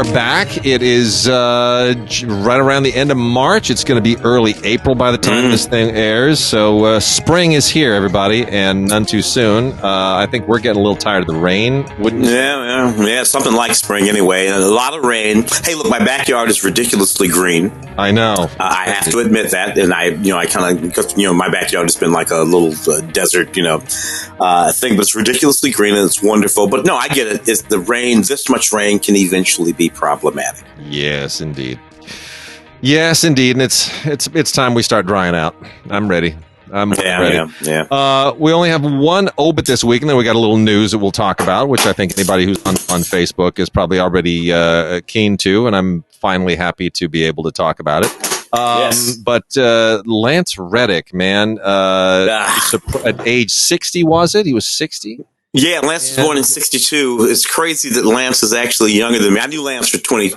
are back. It is right around the end of March. It's going to be early April by the time this thing airs. So spring is here, everybody, and none too soon. I think we're getting a little tired of the rain, wouldn't you? Yeah, something like spring anyway. A lot of rain. Hey, look, my backyard is ridiculously green. I know. I have to admit that, and I kind of, because my backyard has been like a little desert, thing, but it's ridiculously green and it's wonderful. But no, I get it. It's the rain. This much rain can eventually be problematic. Yes, indeed. And it's time we start drying out. I'm ready. I'm ready. Yeah. We only have one obit this week, and then we got a little news that we'll talk about, which I think anybody who's on Facebook is probably already keen to, and I'm finally happy to be able to talk about it. Yes. But Lance Reddick, man, at age 60, was it? He was 60? Yeah, Lance was born in 62. It's crazy that Lance is actually younger than me. I knew Lance for 20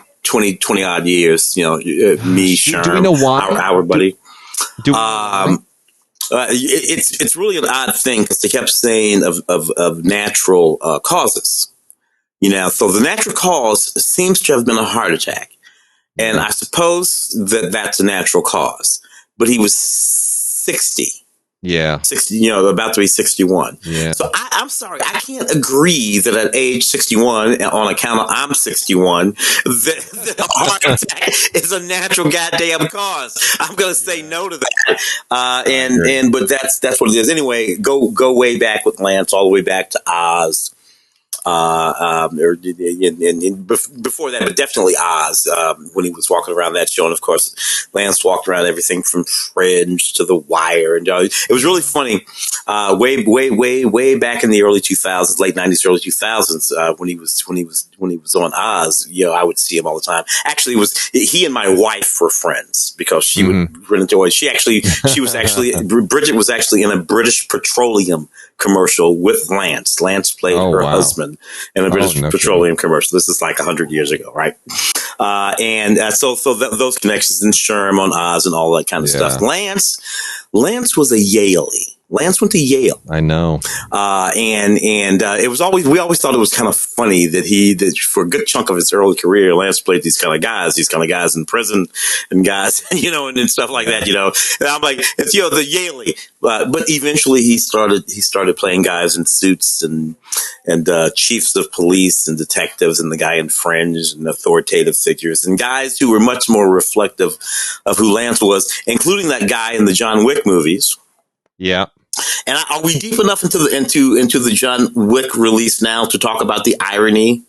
odd years. Me, Sherm, do we know why? Our buddy. It's it's really an odd thing because they kept saying of natural causes. So the natural cause seems to have been a heart attack. And I suppose that's a natural cause. But he was 60. Yeah. 60, about to be 61. Yeah. So I'm sorry, I can't agree that at age 61, on account of I'm 61, that a heart attack is a natural goddamn cause. I'm going to say no to that. But that's what it is. Anyway, go way back with Lance, all the way back to Oz. Before that, but definitely Oz, when he was walking around that show. And of course, Lance walked around everything from Fringe to The Wire. And it was really funny. Way back in the early 2000s, late 90s, early 2000s, when he was on Oz, I would see him all the time. Actually, he and my wife were friends because she would run into it. Bridget was actually in a British Petroleum commercial with Lance. Lance played her husband in a British Petroleum commercial. This is like 100 years ago, right? So those connections in Sherm on Oz and all that kind of stuff. Lance was a Yalie. Lance went to Yale. I know. And it was we always thought it was kind of funny that for a good chunk of his early career, Lance played these kind of guys in prison and guys, and stuff like that, And I'm like, it's, the Yalie. But eventually he started playing guys in suits and chiefs of police and detectives and the guy in Fringe and authoritative figures and guys who were much more reflective of who Lance was, including that guy in the John Wick movies. Yeah. And are we deep enough into the John Wick release now to talk about the irony?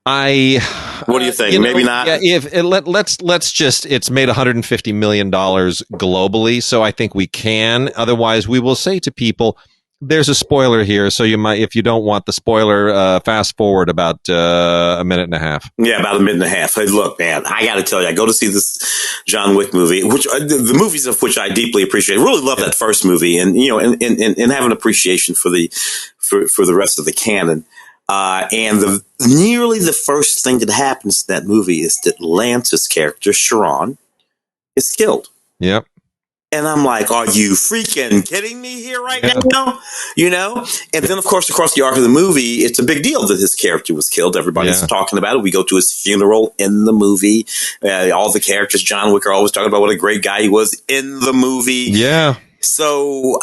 What do you think? Maybe not. Yeah, let's just. It's made $150 million globally, so I think we can. Otherwise, we will say to people, "There's a spoiler here, so you might, if you don't want the spoiler, fast forward about a minute and a half." Yeah, about a minute and a half. Hey, look, man, I got to tell you, I go to see this John Wick movie, which the movies of which I deeply appreciate. I really love that first movie, and and have an appreciation for the rest of the canon. And nearly the first thing that happens in that movie is that Lance's character, Sharon, is killed. Yep. And I'm like, are you freaking kidding me here right now? And then, of course, across the arc of the movie, it's a big deal that his character was killed. Everybody's talking about it. We go to his funeral in the movie. All the characters, John Wick, are always talking about what a great guy he was in the movie. Yeah. So,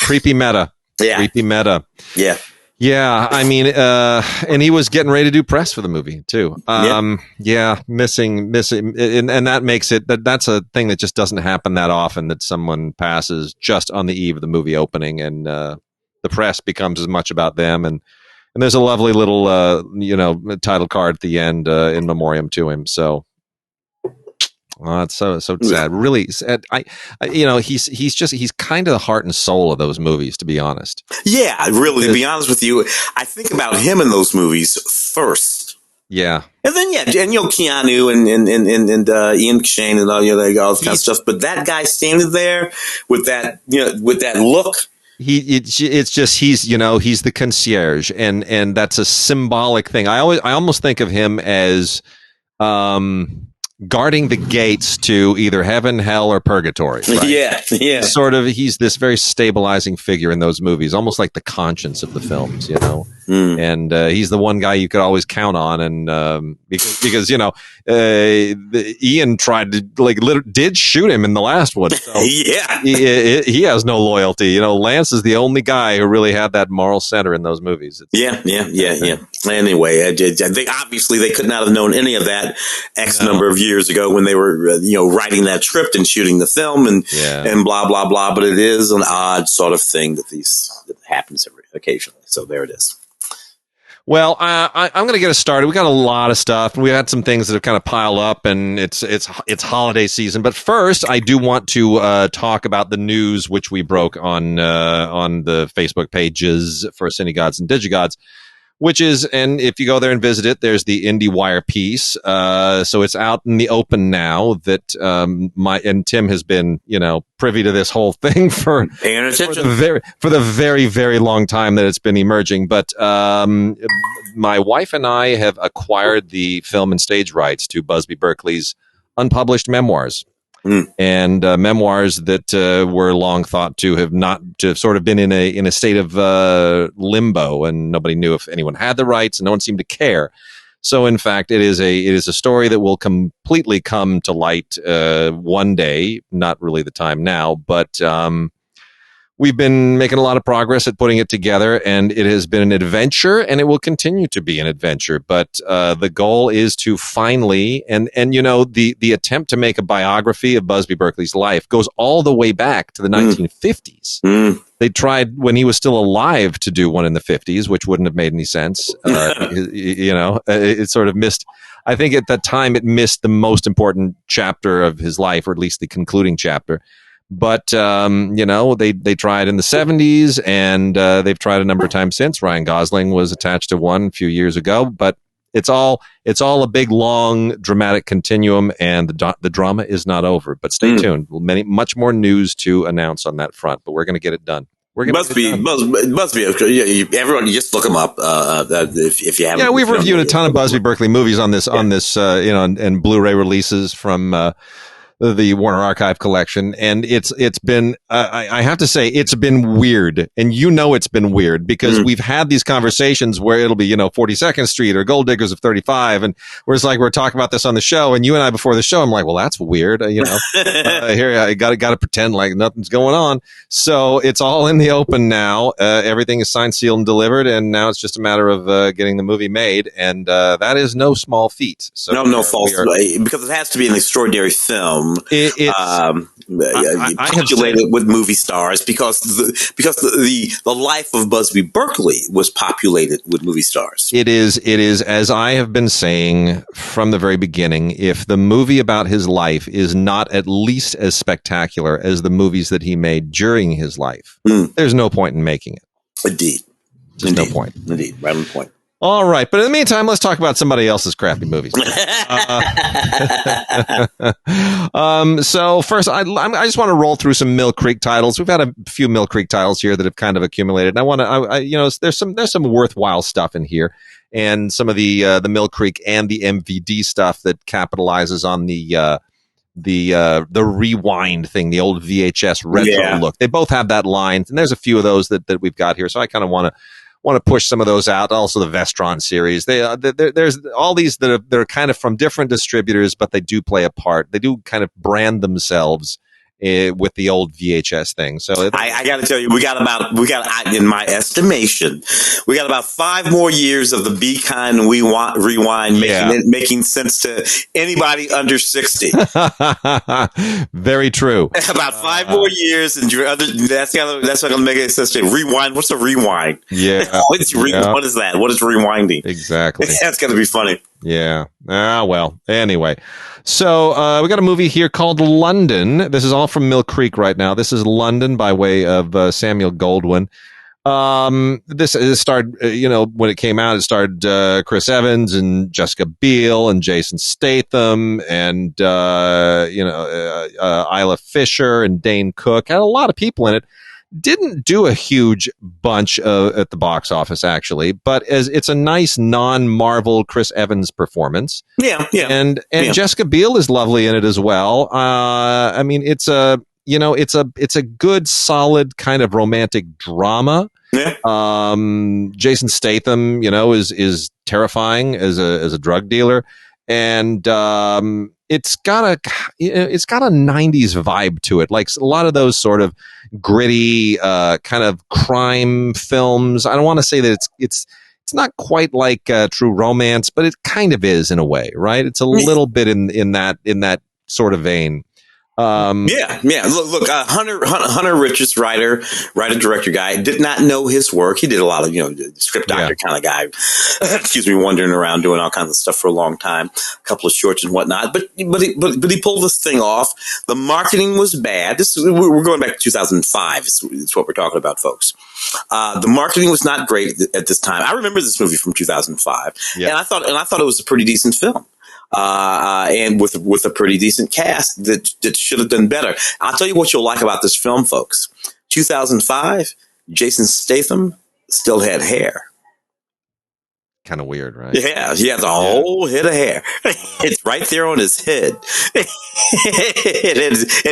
creepy meta. Yeah. Creepy meta. Yeah. Yeah, I mean, and he was getting ready to do press for the movie too. Missing, and that makes it that's a thing that just doesn't happen that often, that someone passes just on the eve of the movie opening, and the press becomes as much about them. And there's a lovely little title card at the end in memoriam to him. So. Oh, it's so sad. Really sad. He's kind of the heart and soul of those movies, to be honest. Yeah, really. To be honest with you, I think about him in those movies first. Yeah, and then Keanu and Ian McShane and all that kind of stuff. But that guy standing there with that look. It's just he's the concierge, and that's a symbolic thing. I almost think of him as guarding the gates to either heaven, hell, or purgatory. Right? Yeah. Sort of, he's this very stabilizing figure in those movies, almost like the conscience of the films, And he's the one guy you could always count on. And because Ian tried to did shoot him in the last one. So yeah, he has no loyalty. Lance is the only guy who really had that moral center in those movies. Yeah. Anyway, I think obviously they could not have known any of that number of years ago when they were writing that script and shooting the film and blah blah blah. But it is an odd sort of thing that happens occasionally. So there it is. Well, I'm going to get us started. We got a lot of stuff. We had some things that have kind of piled up, and it's holiday season. But first, I do want to talk about the news which we broke on the Facebook pages for CineGods and DigiGods, which is, and if you go there and visit it, there's the IndieWire piece. So it's out in the open now that and Tim has been, privy to this whole thing for the very, very long time that it's been emerging. But my wife and I have acquired the film and stage rights to Busby Berkeley's unpublished memoirs. And memoirs that were long thought to have sort of been in a state of limbo, and nobody knew if anyone had the rights, and no one seemed to care. So, in fact, it is a story that will completely come to light one day. Not really the time now, but we've been making a lot of progress at putting it together, and it has been an adventure, and it will continue to be an adventure. But the goal is to finally, and the attempt to make a biography of Busby Berkeley's life goes all the way back to the 1950s. They tried when he was still alive to do one in the 50s, which wouldn't have made any sense. It sort of missed. I think at that time it missed the most important chapter of his life, or at least the concluding chapter. But, they tried in the 70s, and they've tried a number of times since. Ryan Gosling was attached to one a few years ago, but it's all a big, long, dramatic continuum, and the drama is not over. But stay tuned. Much more news to announce on that front, but we're going to get it done. It must be. Everyone, you just look them up if you haven't. Yeah, we've reviewed a ton of Busby Berkeley movies on this, and Blu-ray releases from the Warner Archive collection, and it's been I have to say it's been weird, and it's been weird because we've had these conversations where it'll be 42nd Street or Gold Diggers of 35, and we're talking about this on the show, and you and I before the show, I'm like, well, that's weird, here I got to pretend like nothing's going on. So it's all in the open now. Everything is signed, sealed, and delivered, and now it's just a matter of getting the movie made, and that is no small feat. So no false, because it has to be an extraordinary film. Populated with movie stars because the life of Busby Berkeley was populated with movie stars. It is, as I have been saying from the very beginning, if the movie about his life is not at least as spectacular as the movies that he made during his life, there's no point in making it. Indeed. No point. Indeed. Right on point. All right, but in the meantime, let's talk about somebody else's crappy movies. So first, I just want to roll through some Mill Creek titles. We've had a few Mill Creek titles here that have kind of accumulated, and I want to, there's some worthwhile stuff in here, and some of the Mill Creek and the MVD stuff that capitalizes on the rewind thing, the old VHS retro look. They both have that line, and there's a few of those that we've got here. So I kind of want to push some of those out. Also, the Vestron series. There's all these that are kind of from different distributors, but they do play a part. They do kind of brand themselves with the old VHS thing. So I got to tell you, we got in my estimation, we got about 5 more years of the Be Kind rewind making sense to anybody under 60. Very true. About 5 more years, and that's not going to make any sense to you. Rewind. What's a rewind? Yeah. What is that? What is rewinding? Exactly. That's going to be funny. Yeah. Well. Anyway. So we got a movie here called London. This is all from Mill Creek right now. This is London by way of Samuel Goldwyn. This starred, when it came out, it starred Chris Evans and Jessica Biel and Jason Statham and Isla Fisher and Dane Cook. Had a lot of people in it. Didn't do a huge bunch at the box office, actually, but as it's a nice non-Marvel Chris Evans performance. Yeah. And Jessica Biel is lovely in it as well. I mean, it's a it's a good, solid kind of romantic drama. Yeah. Jason Statham, is terrifying as a drug dealer, and it's got a 90s vibe to it, like a lot of those sort of gritty kind of crime films. I don't want to say that it's not quite like True Romance, but it kind of is in a way, right? It's a little bit in that sort of vein. Yeah. Look, Hunter Richards, writer, director guy, did not know his work. He did a lot of, script doctor kind of guy, wandering around doing all kinds of stuff for a long time, a couple of shorts and whatnot. But he pulled this thing off. The marketing was bad. We're going back to 2005. It's what we're talking about, folks. The marketing was not great at this time. I remember this movie from 2005, and I thought it was a pretty decent film. And with a pretty decent cast that should have done better. I'll tell you what you'll like about this film, folks. 2005, Jason Statham still had hair. Kind of weird, right? Yeah, he has a whole head of hair. It's right there on his head. and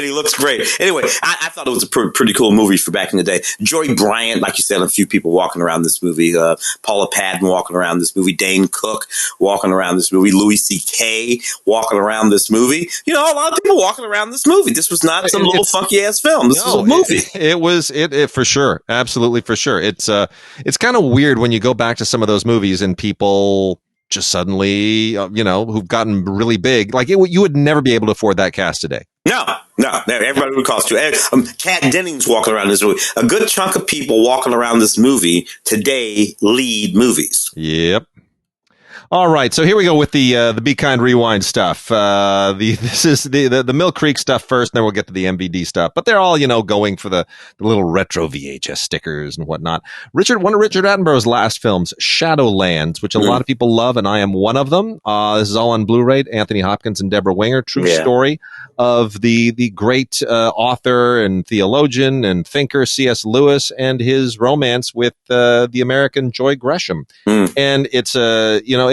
he looks great. Anyway, I thought it was a pretty cool movie for back in the day. Joy Bryant, like you said, a few people walking around this movie. Paula Patton walking around this movie. Dane Cook walking around this movie. Louis C.K. walking around this movie. A lot of people walking around this movie. This was not some little funky-ass film. This was a movie. It was for sure. Absolutely for sure. It's kind of weird when you go back to some of those movies and people just suddenly, who've gotten really big, like you would never be able to afford that cast today. No, everybody would cost you. Kat Dennings walking around this movie. A good chunk of people walking around this movie today lead movies. Yep. All right, so here we go with the Be Kind Rewind stuff. This is the Mill Creek stuff first, and then we'll get to the MVD stuff. But they're all, going for the little retro VHS stickers and whatnot. One of Richard Attenborough's last films, Shadowlands, which a lot of people love, and I am one of them. This is all on Blu-ray. Anthony Hopkins and Deborah Winger. True story of the great author and theologian and thinker C.S. Lewis and his romance with the American Joy Gresham. And it's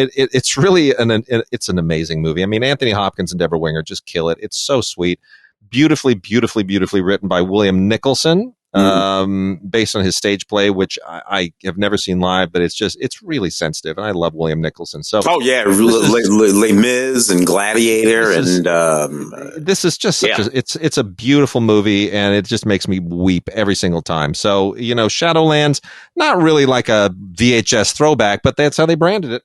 it's really it's an amazing movie. I mean, Anthony Hopkins and Deborah Winger just kill it. It's so sweet, beautifully written by William Nicholson, based on his stage play, which I have never seen live, but it's really sensitive, and I love William Nicholson. So Les Mis and Gladiator, this is just it's a beautiful movie, and it just makes me weep every single time. So Shadowlands, not really like a VHS throwback, but that's how they branded it.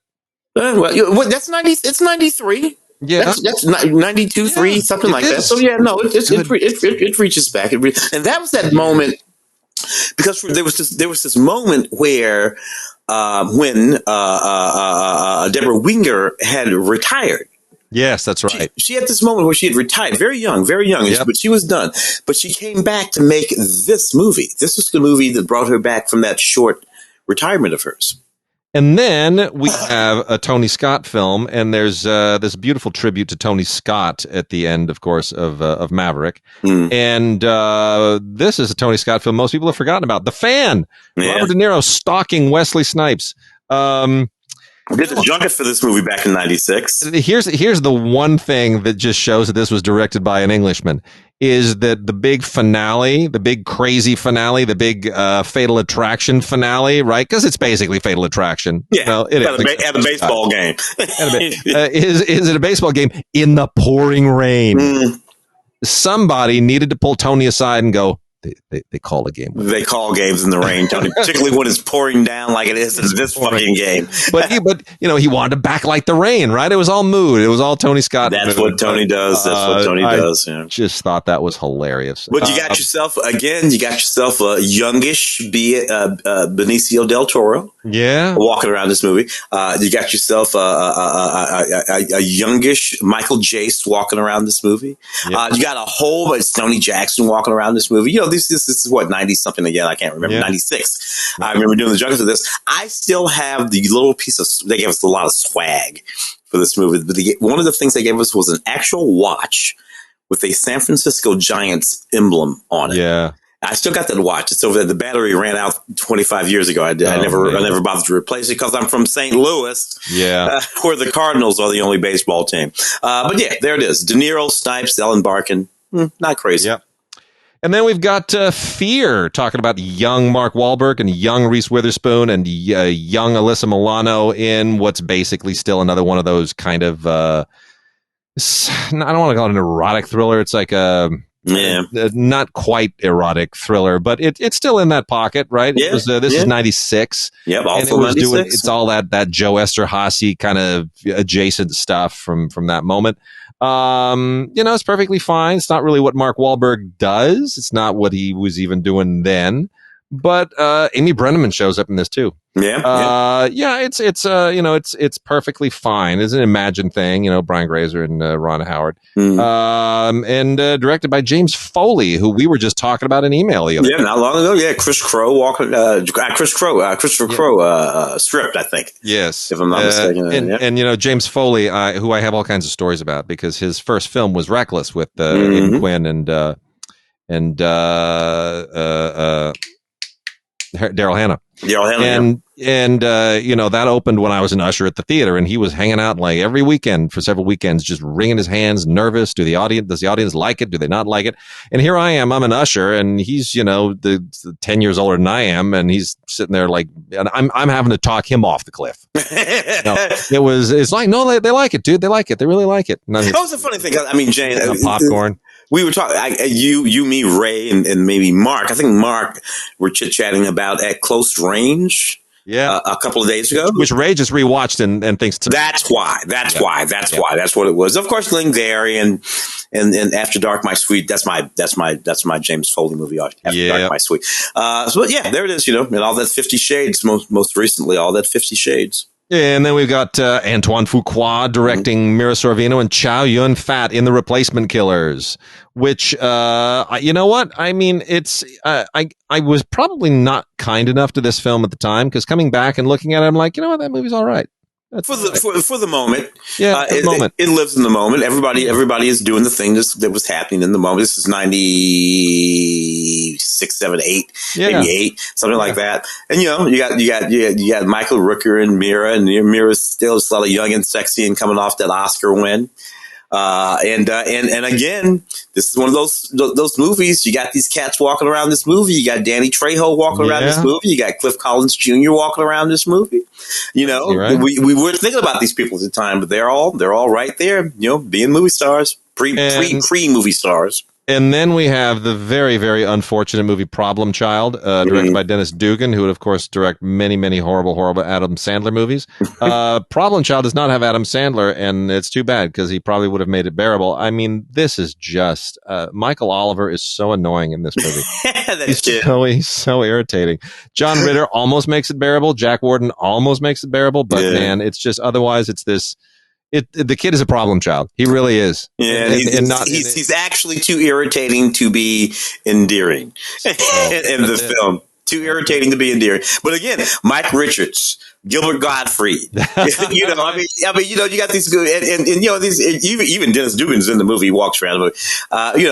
That's 90. It's 93. Yeah, that's 92, 3, something like that. So it reaches back. And that was that moment, because there was this moment where when Deborah Winger had retired. Yes, that's right. She had this moment where she had retired, very young, but she was done. But she came back to make this movie. This was the movie that brought her back from that short retirement of hers. And then we have a Tony Scott film, and there's this beautiful tribute to Tony Scott at the end, of course, of Maverick. And this is a Tony Scott film most people have forgotten about. The Fan, Robert De Niro stalking Wesley Snipes. Did the junket for this movie back in 96. Here's the one thing that just shows that this was directed by an Englishman, is that the big finale, the big crazy finale, the big Fatal Attraction finale, right? Because it's basically Fatal Attraction. Yeah, well, it is. At a baseball game. Is it a baseball game in the pouring rain? Somebody needed to pull Tony aside and go, They call a game. They call games in the rain, Tony, particularly when it's pouring down like it is in this fucking game. But he wanted to backlight the rain, right? It was all mood. It was all Tony Scott. That's what Tony does. Yeah. Just thought that was hilarious. But you got yourself a youngish Benicio del Toro. Yeah, walking around this movie. You got yourself a youngish Michael Jace walking around this movie. Yep. You got a whole bunch of Tony Jackson walking around this movie. This is what, 90 something again. I can't remember. 96. I remember doing the junkets of this. I still have the little piece of, they gave us a lot of swag for this movie. But one of the things they gave us was an actual watch with a San Francisco Giants emblem on it. Yeah. I still got that watch. It's over there. The battery ran out 25 years ago. I never bothered to replace it because I'm from St. Louis, where the Cardinals are the only baseball team. But yeah, there it is. De Niro, Snipes, Ellen Barkin. Not crazy. Yep. And then we've got Fear, talking about young Mark Wahlberg and young Reese Witherspoon and young Alyssa Milano in what's basically still another one of those kind of, I don't want to call it an erotic thriller. It's like a not quite erotic thriller, but it's still in that pocket, right? Yeah, this is 96. Yep, also and it was 96. It's all that Joe Esterhazy kind of adjacent stuff from that moment. It's perfectly fine. It's not really what Mark Wahlberg does. It's not what he was even doing then. But Amy Brenneman shows up in this too. It's perfectly fine. It's an Imagine thing, Brian Grazer and Ron Howard. And directed by James Foley, who we were just talking about in email the other day. Not long ago. Yeah, Christopher Crowe stripped, I think. Yes, if I'm not mistaken. And James Foley, who I have all kinds of stories about because his first film was Reckless with Aidan Quinn and Daryl Hannah. And that opened when I was an usher at the theater, and he was hanging out like every weekend for several weekends, just wringing his hands, nervous. Does the audience like it? Do they not like it? And here I am, I'm an usher, and he's, the 10 years older than I am, and he's sitting there like, and I'm having to talk him off the cliff. It's like, no, they like it, dude. They like it. They really like it. That was a funny thing. I mean, Jane, popcorn. We were talking, you, me, Ray, and maybe Mark. I think Mark were chit-chatting about At Close Range. Yeah, a couple of days ago, which Ray just rewatched and thinks that's why. That's what it was. Of course, Gerry and After Dark, My Sweet. That's my James Foley movie. After Dark, My Sweet. There it is. And all that 50 Shades. Most recently, all that 50 Shades. And then we've got Antoine Fuqua directing Mira Sorvino and Chow Yun-Fat in The Replacement Killers, which, you know what? I mean, it's, I was probably not kind enough to this film at the time, because coming back and looking at it, I'm like, you know what? That movie's all right. For the moment, it lives in the moment. Everybody is doing the thing that was happening in the moment. This is 96, 7, 8, maybe 8, something like that. And you got Michael Rooker and Mira, and Mira's still slightly young and sexy and coming off that Oscar win. And again, this is one of those movies. You got these cats walking around this movie. You got Danny Trejo walking around this movie. You got Cliff Collins Jr. walking around this movie. Right. We weren't thinking about these people at the time, but they're all right there, being movie stars, pre movie stars. And then we have the very, very unfortunate movie Problem Child, directed by Dennis Dugan, who would, of course, direct many, many horrible, horrible Adam Sandler movies. Problem Child does not have Adam Sandler, and it's too bad because he probably would have made it bearable. I mean, this is just Michael Oliver is so annoying in this movie. He's so irritating. John Ritter almost makes it bearable. Jack Warden almost makes it bearable, but man, it's just otherwise it's this. The kid is a problem child. He really is. Yeah, he's actually too irritating to be endearing in the film. Too irritating to be endearing. But again, Mike Richards, Gilbert Gottfried. You got these good, and these even Dennis Dugan's in the movie. He walks around the movie.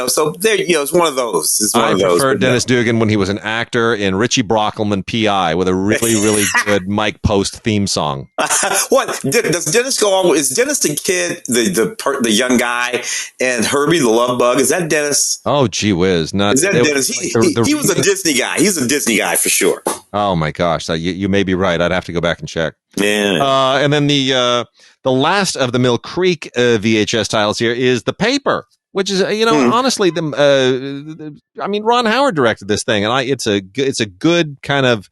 So there, it's one of those. I preferred Dennis Dugan when he was an actor in Richie Brockelman P.I. with a really, really good Mike Post theme song. What does Dennis go on? Is Dennis the kid, the young guy, and Herbie the Love Bug? Is that Dennis? Oh, gee whiz! Is that Dennis? He was a Disney guy. He's a Disney guy for sure. Oh my gosh, you may be right. I'd have to go back and check. Yeah. And then the last of the Mill Creek VHS titles here is The Paper, which is honestly Ron Howard directed this thing, and it's a good kind of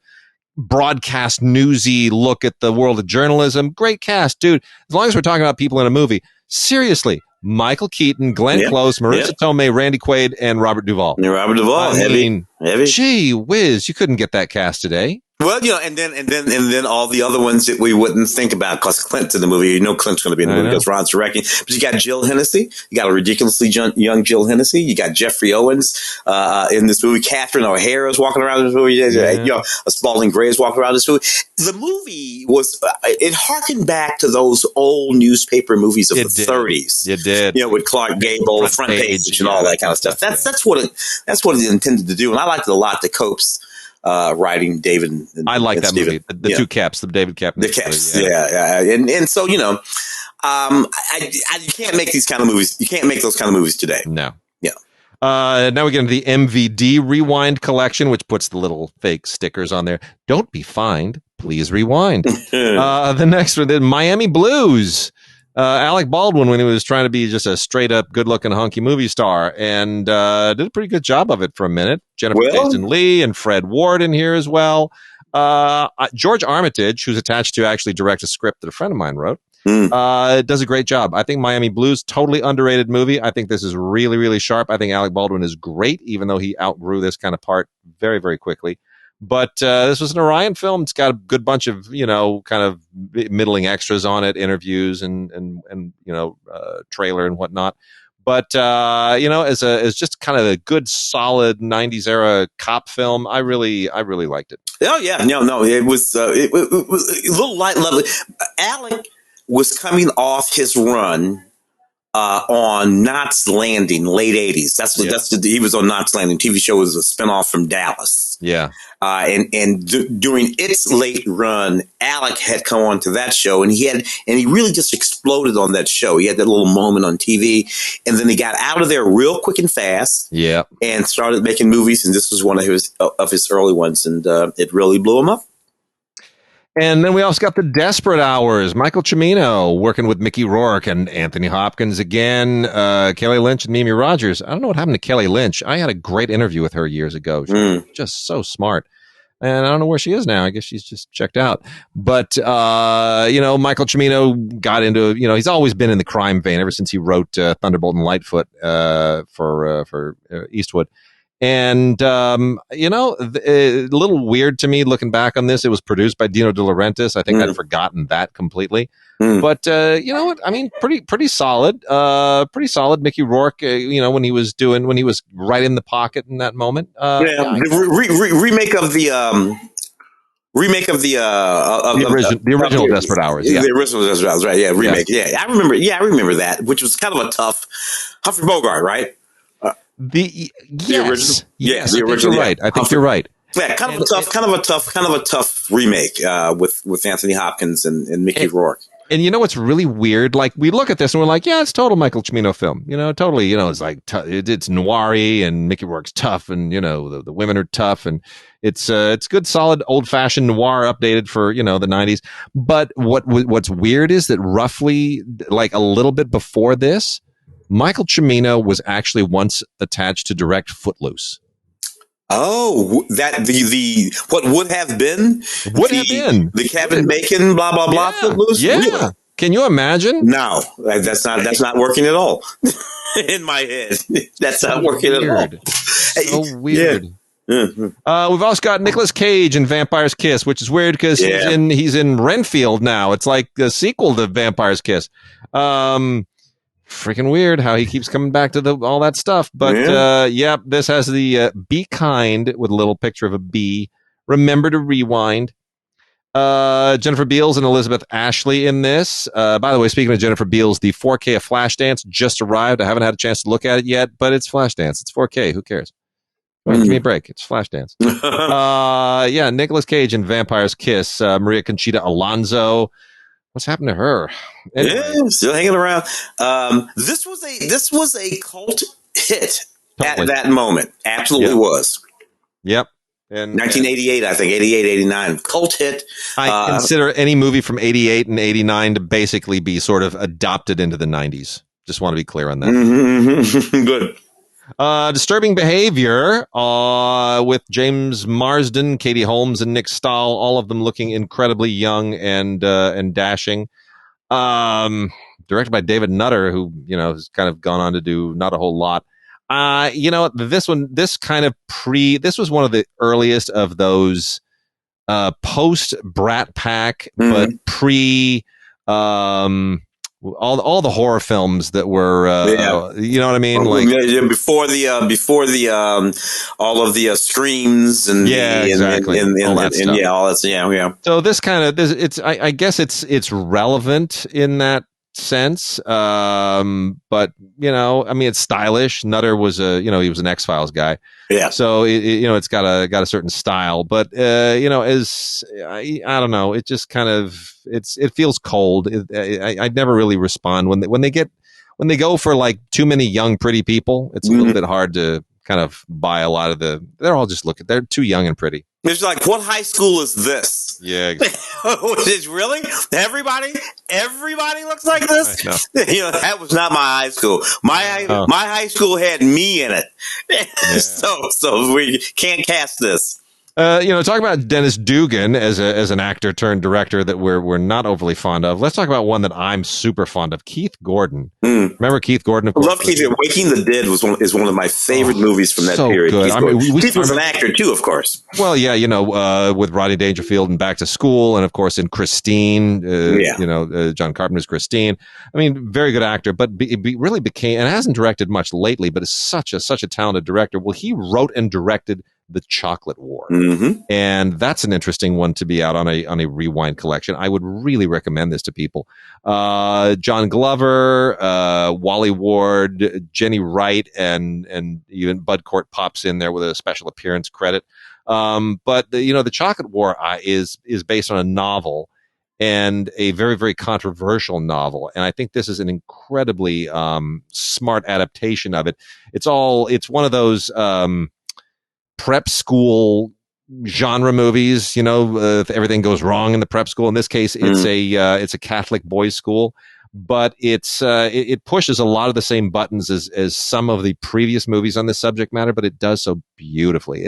broadcast newsy look at the world of journalism. Great cast, dude. As long as we're talking about people in a movie, seriously. Michael Keaton, Glenn Close, Marissa Tomei, Randy Quaid, and Robert Duvall. Heavy. Gee whiz, you couldn't get that cast today. Well, and then all the other ones that we wouldn't think about because Clint's in the movie. Clint's going to be in the movie because Ron's directing. But you got Jill Hennessy. You got a ridiculously young Jill Hennessy. You got Jeffrey Owens in this movie. Catherine O'Hara is walking around this movie. A Spalding Gray is walking around this movie. The movie was it harkened back to those old newspaper movies of the 30s. It did. With Clark Gable, front page, and all that kind of stuff. That's what it intended to do, and I liked it a lot. The Copes. Writing David. I like that Steven. movie. The two Caps, the David Cap. The Caps, and so you can't make these kind of movies. You can't make those kind of movies today. No. Yeah. Now we get into the MVD Rewind collection, which puts the little fake stickers on there. Don't be fined. Please rewind. The next one, the Miami Blues. Alec Baldwin, when he was trying to be just a straight up good looking hunky movie star, and did a pretty good job of it for a minute. Jennifer Jason Leigh and Fred Ward in here as well. George Armitage, who's attached to actually direct a script that a friend of mine wrote, does a great job. I think Miami Blues, totally underrated movie. I think this is really, really sharp. I think Alec Baldwin is great, even though he outgrew this kind of part very, very quickly. But this was an Orion film. It's got a good bunch of, kind of middling extras on it, interviews and trailer and whatnot. But, as just kind of a good, solid 90s era cop film, I really liked it. Oh, yeah. No. It was a little light, lovely. Alec was coming off his run on Knots Landing, late 80s. He was on Knots Landing. TV show was a spinoff from Dallas. Yeah. During its late run, Alec had come on to that show, and he really just exploded on that show. He had that little moment on TV, and then he got out of there real quick and fast. Yeah. And started making movies, and this was one of his early ones, and it really blew him up. And then we also got the Desperate Hours. Michael Cimino working with Mickey Rourke and Anthony Hopkins again. Kelly Lynch and Mimi Rogers. I don't know what happened to Kelly Lynch. I had a great interview with her years ago. She was just so smart. And I don't know where she is now. I guess she's just checked out. But, Michael Cimino got into, he's always been in the crime vein ever since he wrote Thunderbolt and Lightfoot for Eastwood. And, a little weird to me looking back on this. It was produced by Dino De Laurentiis. I think I'd forgotten that completely. But, you know what? I mean, pretty solid. Pretty solid. Mickey Rourke, when he was right in the pocket in that moment. The remake of the original Desperate Hours. Yeah. The original Desperate Hours, right. Yeah, remake. Yeah. I remember that, which was kind of a tough Humphrey Bogart, right? The original? Yes, the original. Right. I think you're right. Yeah, kind of a tough remake with Anthony Hopkins and Mickey Rourke. And you know what's really weird? Like, we look at this and we're like, yeah, it's total Michael Cimino film. Totally. It's like it's noir-y and Mickey Rourke's tough, and the women are tough, and it's good, solid, old-fashioned noir updated for the 90s. But what's weird is that roughly like a little bit before this, Michael Cimino was actually once attached to direct Footloose. Oh, that the what would have been the Kevin Bacon blah blah blah Footloose. Yeah, really? Can you imagine? No, that's not working at all in my head. That's not working at all. So weird. Yeah. We've also got Nicolas Cage in Vampire's Kiss, which is weird because he's in Renfield now. It's like a sequel to Vampire's Kiss. Freaking weird how he keeps coming back to all that stuff. But this has the Be Kind with a little picture of a bee. Remember to rewind. Jennifer Beals and Elizabeth Ashley in this. By the way, speaking of Jennifer Beals, the 4K of Flashdance just arrived. I haven't had a chance to look at it yet, but it's Flashdance. It's 4K. Who cares? Give me a break. It's Flashdance. Nicolas Cage in Vampire's Kiss. Maria Conchita Alonso. What's happened to her? Anyway. Yeah, still hanging around. This was a cult hit at that moment. Absolutely was. Yep. And 1988, I think, 88, 89. Cult hit. I consider any movie from 88 and 89 to basically be sort of adopted into the 90s. Just want to be clear on that. Good. Disturbing Behavior with James Marsden, Katie Holmes, and Nick Stahl, all of them looking incredibly young and dashing. Directed by David Nutter, who has kind of gone on to do not a whole lot. This was one of the earliest of those post Brat Pack, but pre all the horror films that were you know what I mean, like before the all of the screams and exactly and all that. So this kind of it's I guess it's relevant in that sense, but I mean, it's stylish. Nutter was he was an X-Files guy, so it's got a certain style, but as I don't know, it just kind of it feels cold. I never really respond when they get when they go for like too many young, pretty people, it's a little bit hard to kind of buy a lot of they're all just they're too young and pretty. It's like, what high school is this? Yeah. It's really? Everybody looks like this? That was not my high school. My high school had me in it. Yeah. So we can't cast this. Talk about Dennis Dugan as an actor turned director that we're not overly fond of. Let's talk about one that I'm super fond of, Keith Gordon. Remember Keith Gordon? Of course, I love Keith. Waking the Dead is one of my favorite movies from that period. Good. Keith was an actor too, of course. Well, yeah, with Rodney Dangerfield and Back to School, and of course in Christine. John Carpenter's Christine. I mean, very good actor, but really became, and hasn't directed much lately, but is such a talented director. Well, he wrote and directed The Chocolate War. And that's an interesting one to be out on a Rewind collection. I would really recommend this to people. John Glover, Wally Ward, Jenny Wright, and even Bud Cort pops in there with a special appearance credit. But The Chocolate War is based on a novel, and a very, very controversial novel. And I think this is an incredibly smart adaptation of it. It's one of those prep school genre movies, if everything goes wrong in the prep school. In this case, it's a Catholic boys' school, but it pushes a lot of the same buttons as some of the previous movies on this subject matter, but it does so beautifully.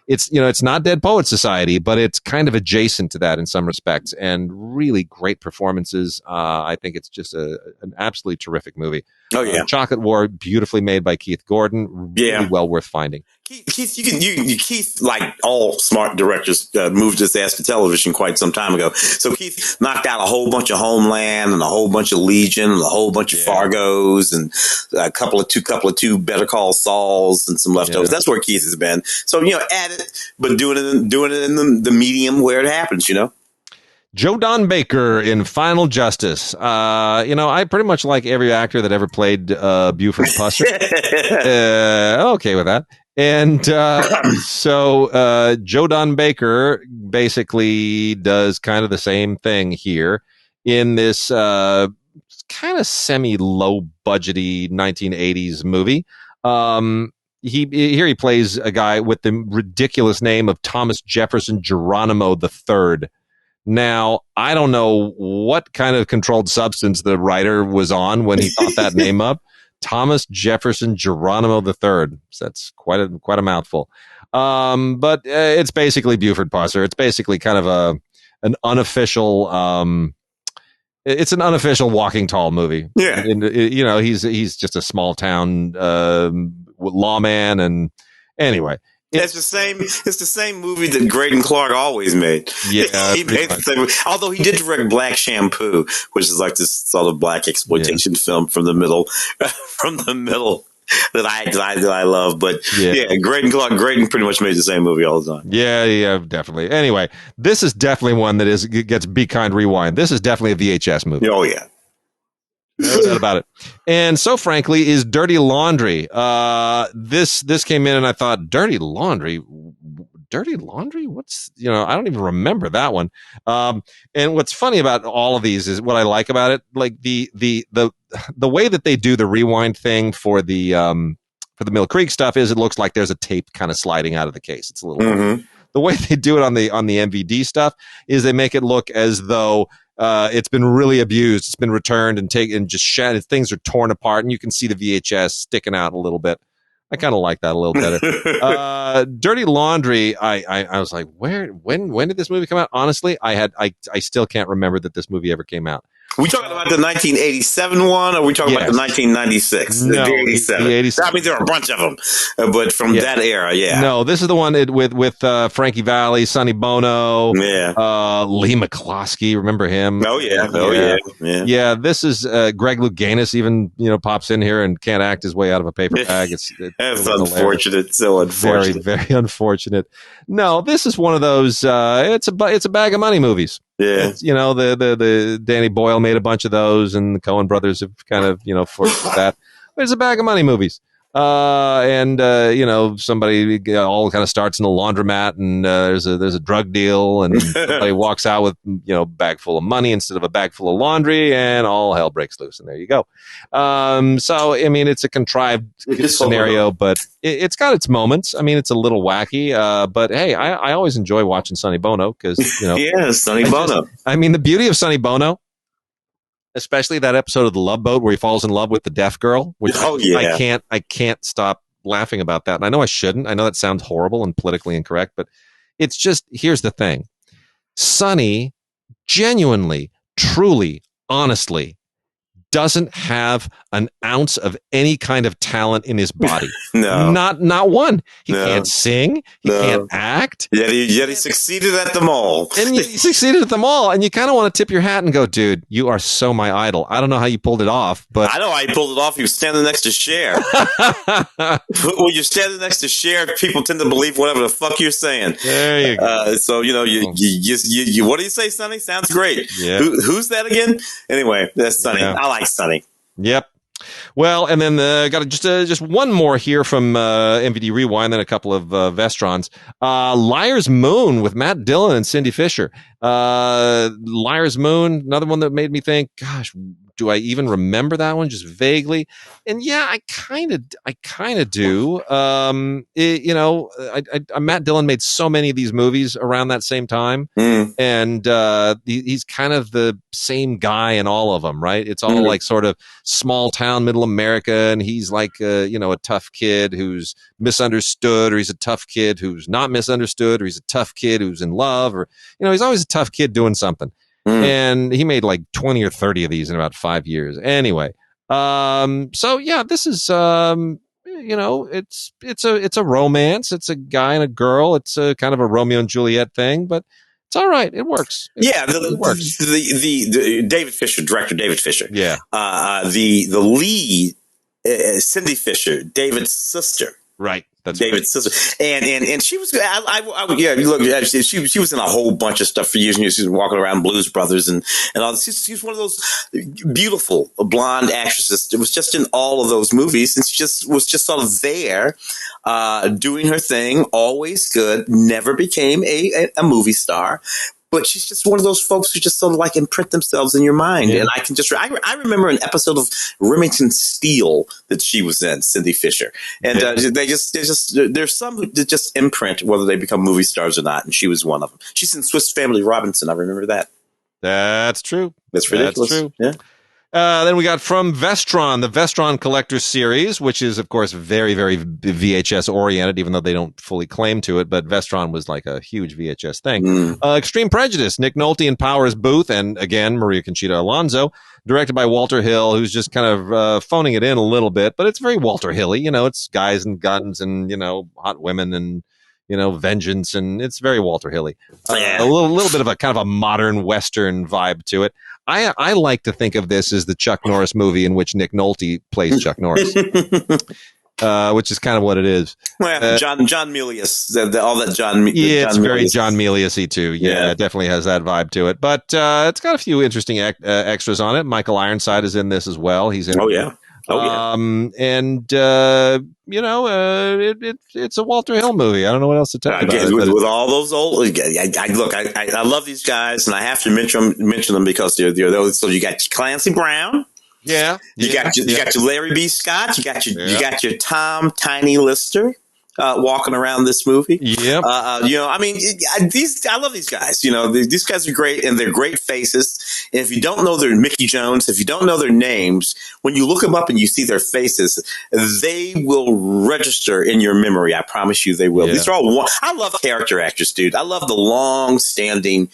It's not Dead Poets Society, but it's kind of adjacent to that in some respects, and really great performances. I think it's just an absolutely terrific movie. Oh yeah, Chocolate War, beautifully made by Keith Gordon. Really well worth finding. Keith, Keith, like all smart directors, moved his ass to television quite some time ago. So Keith knocked out a whole bunch of Homeland and a whole bunch of Legion and a whole bunch of Fargos and a couple of two Better Call Sauls and some leftovers. That's where Keith has been. So at it, but doing it in the medium where it happens. Joe Don Baker in Final Justice. I pretty much like every actor that ever played Buford Pusser. Okay with that. And so Joe Don Baker basically does kind of the same thing here in this kind of semi-low budgety 1980s movie. He plays a guy with the ridiculous name of Thomas Jefferson Geronimo III. Now, I don't know what kind of controlled substance the writer was on when he thought that name up. Thomas Jefferson Geronimo III. So that's quite a mouthful. But it's basically Buford Pusser. It's basically kind of an unofficial. It's an unofficial Walking Tall movie. Yeah, and, he's just a small town lawman, and anyway. It's the same movie that Graydon Clark always made. Yeah, he made the same movie. Although he did direct Black Shampoo, which is like this sort of black exploitation film from the middle that I love. But Graydon pretty much made the same movie all the time. Yeah, definitely. Anyway, this is definitely one that gets Be Kind Rewind. This is definitely a VHS movie. Oh yeah. No doubt about it. And so, frankly, is Dirty Laundry. This came in, and I thought, Dirty Laundry? What's I don't even remember that one. And what's funny about all of these is what I like about it, like the way that they do the rewind thing for the Mill Creek stuff is it looks like there's a tape kind of sliding out of the case. It's a little. The way they do it on the MVD stuff is they make it look as though it's been really abused. It's been returned and taken and just shattered. Things are torn apart, and you can see the VHS sticking out a little bit. I kind of like that a little better. Dirty Laundry. I was like, when did this movie come out? Honestly, I still can't remember that this movie ever came out. Are we talking about the 1987 one, or are we talking about the 1996? No, the 87. The 87. I mean, there are a bunch of them, but from that era, No, this is the one with Frankie Valli, Sonny Bono, Lee McCloskey. Remember him? Oh yeah. Yeah, this is Greg Louganis even pops in here and can't act his way out of a paper bag. It's unfortunate. So unfortunate. Very, very unfortunate. No, this is one of those. It's a bag of money movies. Yeah, the Danny Boyle made a bunch of those, and the Coen brothers have kind of forced that. But it's a bag of money movies. And somebody all kind of starts in a laundromat, and there's a drug deal, and somebody walks out with a bag full of money instead of a bag full of laundry, and all hell breaks loose, and there you go. So I mean, it's a contrived scenario, but it's got its moments. I mean, it's a little wacky, but hey, I always enjoy watching Sonny Bono because yeah, Sonny Bono. I mean, the beauty of Sonny Bono, especially that episode of The Love Boat where he falls in love with the deaf girl, which I can't stop laughing about that. And I know I shouldn't. I know that sounds horrible and politically incorrect, but it's just, here's the thing. Sonny genuinely, truly, honestly doesn't have an ounce of any kind of talent in his body. No. Not one. He can't sing. He can't act. Yet he succeeded at them all. And he succeeded at them all. And you kind of want to tip your hat and go, dude, you are so my idol. I don't know how you pulled it off, but I know how you pulled it off. You were standing next to Cher. When you're standing next to Cher, people tend to believe whatever the fuck you're saying. There you go. So you what do you say, Sonny? Sounds great. Yeah. Who's that again? Anyway, that's Sonny. Yeah. I like Sonny. Yep. Well, and then got just one more here from MVD Rewind, then a couple of Vestrons. Liar's Moon with Matt Dillon and Cindy Fisher. Liar's Moon, another one that made me think, gosh, do I even remember that one? Just vaguely. And yeah, I kind of do. Matt Dillon made so many of these movies around that same time. And he's kind of the same guy in all of them, right? It's all like sort of small town, middle America. And he's like, a tough kid who's misunderstood, or he's a tough kid who's not misunderstood, or he's a tough kid who's in love, or, he's always a tough kid doing something. And he made like 20 or 30 of these in about 5 years. Anyway, so yeah, this is it's a romance. It's a guy and a girl. It's a kind of a Romeo and Juliet thing, but it's all right. It works. It works. The David Fisher, director David Fisher. Yeah. The lead, Cindy Fisher, David's sister. Right. That's David's right. sister, and she was. She was in a whole bunch of stuff for years. And she was walking around Blues Brothers and all. She's one of those beautiful blonde actresses. It was just in all of those movies, and she was just sort of there, doing her thing. Always good. Never became a movie star. But she's just one of those folks who just sort of like imprint themselves in your mind. Yeah. And I remember an episode of Remington Steele that she was in, Cindy Fisher. And there's some who just imprint whether they become movie stars or not. And she was one of them. She's in Swiss Family Robinson. I remember that. That's true. That's ridiculous. That's true. Yeah. Then we got from Vestron, the Vestron Collector's Series, which is, of course, very, very VHS oriented, even though they don't fully claim to it. But Vestron was like a huge VHS thing. Extreme Prejudice, Nick Nolte and Powers Booth, and again, Maria Conchita Alonso, directed by Walter Hill, who's just kind of phoning it in a little bit. But it's very Walter Hill-y. It's guys and guns and, hot women and, vengeance. And it's very Walter Hill-y. A little bit of a kind of a modern Western vibe to it. I like to think of this as the Chuck Norris movie in which Nick Nolte plays Chuck Norris, which is kind of what it is. Well, John Milius, all that John. It's John very Milius. John Milius-y too. Yeah, it definitely has that vibe to it. But it's got a few interesting extras on it. Michael Ironside is in this as well. He's in. Oh yeah. It's a Walter Hill movie. I don't know what else to tell you about it. With all those old, I love these guys, and I have to mention them because they're those. So you got Clancy Brown. Yeah. You got your Larry B. Scott. You got your Tom Tiny Lister. Walking around this movie. Yep. I love these guys. These guys are great, and they're great faces. And if you don't know their Mickey Jones, if you don't know their names, when you look them up and you see their faces, they will register in your memory. I promise you they will. Yeah. These are all I love character actors, dude. I love the long-standing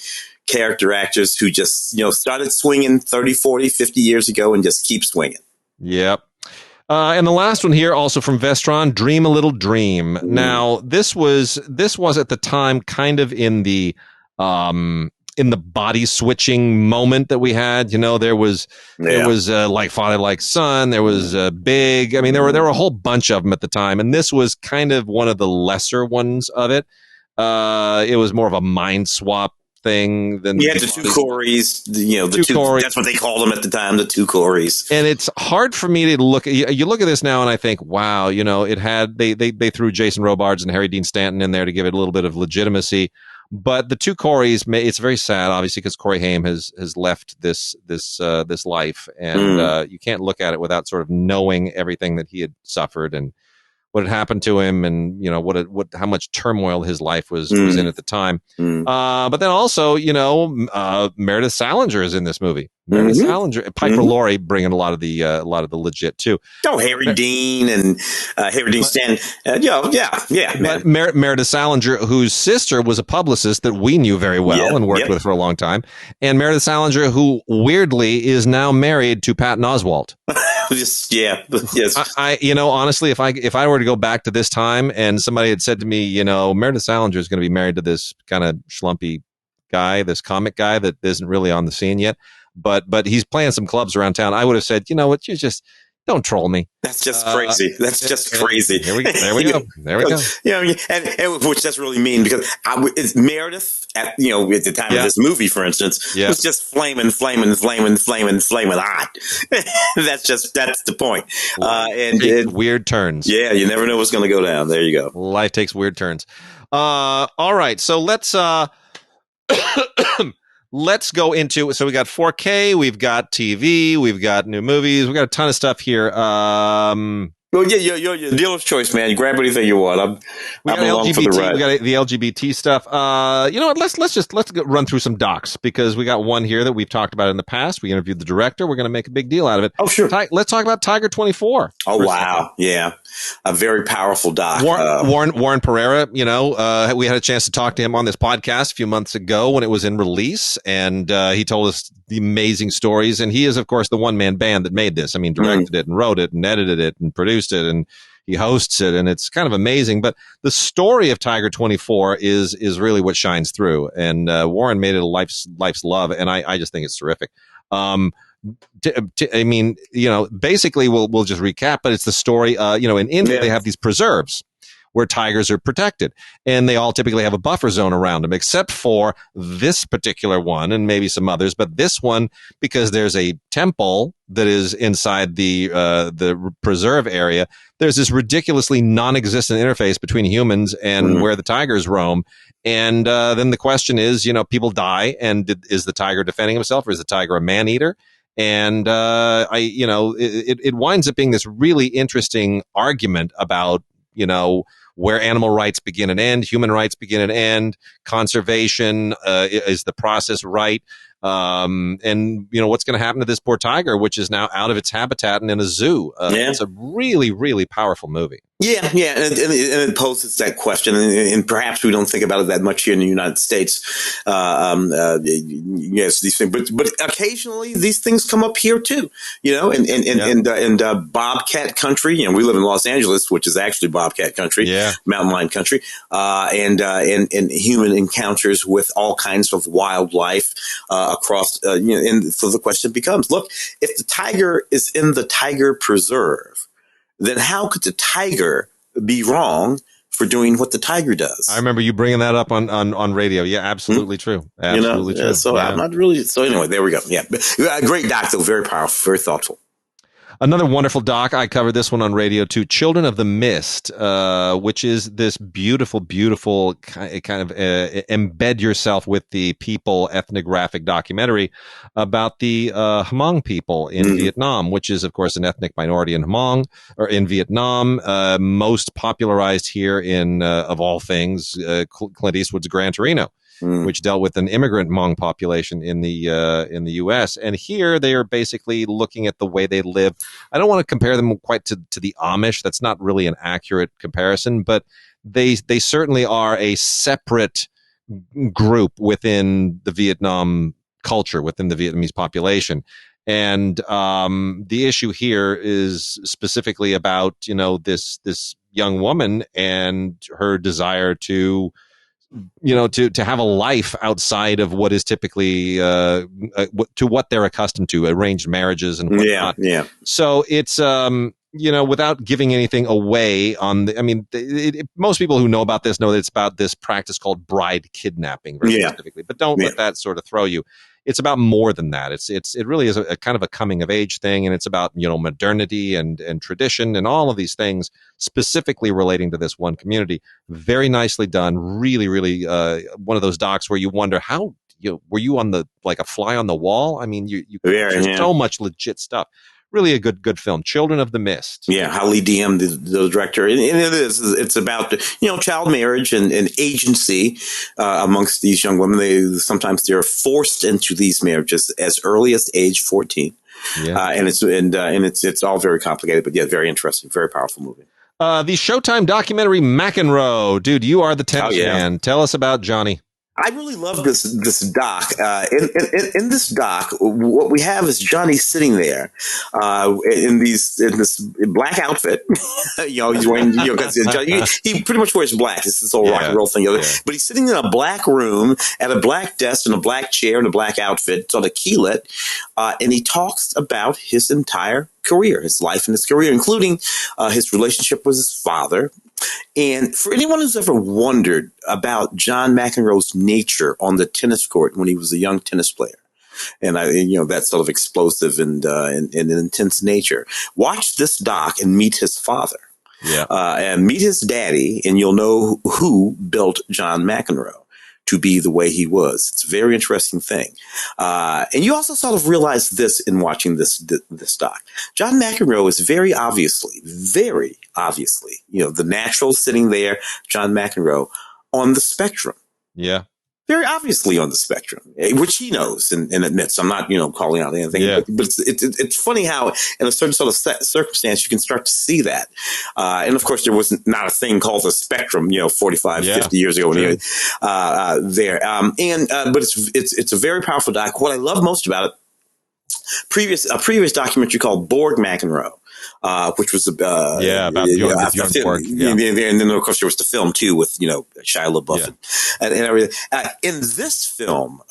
character actors who just, started swinging 30, 40, 50 years ago and just keep swinging. Yep. And the last one here, also from Vestron, Dream a Little Dream. Now, this was at the time kind of in the body switching moment that we had. There was Like Father, Like Son. There was Big. I mean, there were a whole bunch of them at the time, and this was kind of one of the lesser ones of it. It was more of a mind swap thing. Then you had the two Corys, the two Corys. That's what they called them at the time, the two Corys. And it's hard for me to look. You look at this now, and I think, wow, it had they threw Jason Robards and Harry Dean Stanton in there to give it a little bit of legitimacy. But the two Corys, it's very sad, obviously, because Corey Haim has left this life, and you can't look at it without sort of knowing everything that he had suffered and what had happened to him, and how much turmoil his life was in at the time. But then also, Meredith Salinger is in this movie. Meredith Salinger, Piper Laurie bringing a lot of the legit too. Oh, Harry Dean and Harry Dean Stanton. Yeah. But Meredith Salinger, whose sister was a publicist that we knew very well and worked with for a long time, and Meredith Salinger, who weirdly is now married to Patton Oswalt. Yes. I honestly, if I were to go back to this time and somebody had said to me, Meredith Salinger is going to be married to this kind of schlumpy guy, this comic guy that isn't really on the scene yet, but he's playing some clubs around town, I would have said, you know what, you just don't troll me. That's just crazy. That's just crazy. There we go. And which that's really mean, because it's Meredith at the time of this movie, for instance, was just flaming hot. That's the point. And weird turns. Yeah, you never know what's going to go down. There you go. Life takes weird turns. All right, so let's let's go into, so we got 4K, we've got TV, we've got new movies, we got a ton of stuff here. Well, yeah, your dealer's choice, man. You grab anything you want. We got along for the ride. We got the LGBT stuff. You know what? Let's run through some docs, because we got one here that we've talked about in the past. We interviewed the director. We're going to make a big deal out of it. Oh, sure. Let's talk about Tiger 24. Oh, wow. Yeah. A very powerful doc. Warren Pereira, we had a chance to talk to him on this podcast a few months ago when it was in release, and he told us the amazing stories. And he is, of course, the one-man band that made this. I mean, directed it and wrote it and edited it and produced it, and he hosts it, and it's kind of amazing. But the story of Tiger 24 is really what shines through, and Warren made it a life's love, and I just think it's terrific. I mean, basically we'll just recap, but it's the story. In India they have these preserves where tigers are protected, and they all typically have a buffer zone around them, except for this particular one and maybe some others. But this one, because there's a temple that is inside the preserve area, there's this ridiculously non-existent interface between humans and where the tigers roam. And then the question is, people die, and is the tiger defending himself, or is the tiger a man-eater? And it winds up being this really interesting argument about where animal rights begin and end, human rights begin and end, conservation, is the process right? And what's going to happen to this poor tiger, which is now out of its habitat and in a zoo. It's a really, really powerful movie. Yeah, and it poses that question, and perhaps we don't think about it that much here in the United States. Yes, these things, but occasionally these things come up here too. And Bobcat country. We live in Los Angeles, which is actually Bobcat country, mountain lion country, and human encounters with all kinds of wildlife across. And so the question becomes: look, if the tiger is in the tiger preserve, then how could the tiger be wrong for doing what the tiger does? I remember you bringing that up on radio. Yeah, absolutely true. Absolutely true. So I'm not really. So anyway, there we go. Yeah, great doc, though. Very powerful, very thoughtful. Another wonderful doc. I covered this one on radio too. Children of the Mist, which is this beautiful, beautiful kind of embed yourself with the people ethnographic documentary about the Hmong people in Vietnam, which is, of course, an ethnic minority in Hmong or in Vietnam. Most popularized here in, of all things, Clint Eastwood's Gran Torino, which dealt with an immigrant Hmong population in the U.S. And here they are basically looking at the way they live. I don't want to compare them quite to the Amish. That's not really an accurate comparison, but they certainly are a separate group within the Vietnam culture, within the Vietnamese population. And the issue here is specifically about, this young woman and her desire to have a life outside of what is typically to what they're accustomed to, arranged marriages and whatnot. Yeah. So it's without giving anything away on the, I mean, most people who know about this know that it's about this practice called bride kidnapping very specifically, but don't let that sort of throw you. It's about more than that. It really is a kind of a coming of age thing. And it's about, modernity and tradition and all of these things specifically relating to this one community. Very nicely done. Really, really, one of those docs where you wonder how, were you on like a fly on the wall? I mean, there's so much legit stuff. Really a good film, Children of the Mist. Yeah, Holly Diem, the director, and it's about child marriage and agency amongst these young women. Sometimes they're forced into these marriages as early as age 14. Yeah, and it's all very complicated, but very interesting, very powerful movie. The Showtime documentary McENROE, dude, you are the tennis man. Tell us about Johnny. I really love this doc. In this doc, what we have is Johnny sitting there in this black outfit. He's wearing he pretty much wears black. It's this whole rock and roll thing. But he's sitting in a black room at a black desk in a black chair in a black outfit. It's on a keylet, and he talks about his entire career, his life and his career, including his relationship with his father. And for anyone who's ever wondered about John McEnroe's nature on the tennis court when he was a young tennis player, and that sort of explosive and intense nature, watch this doc and meet his father, and meet his daddy, and you'll know who built John McEnroe to be the way he was. It's a very interesting thing. And you also sort of realize this in watching this doc. John McEnroe is very obviously, the natural sitting there, John McEnroe, on the spectrum. Yeah. Very obviously on the spectrum, which he knows and admits. I'm not, calling out anything, but it's funny how in a certain sort of circumstance you can start to see that. And of course, there was not a thing called the spectrum, 45, 50 years ago when he was there. But it's a very powerful doc. What I love most about it, a previous documentary called Borg McEnroe. Which was about Bjorn Borg. And then of course there was the film too with Shia LaBeouf and everything. In this film,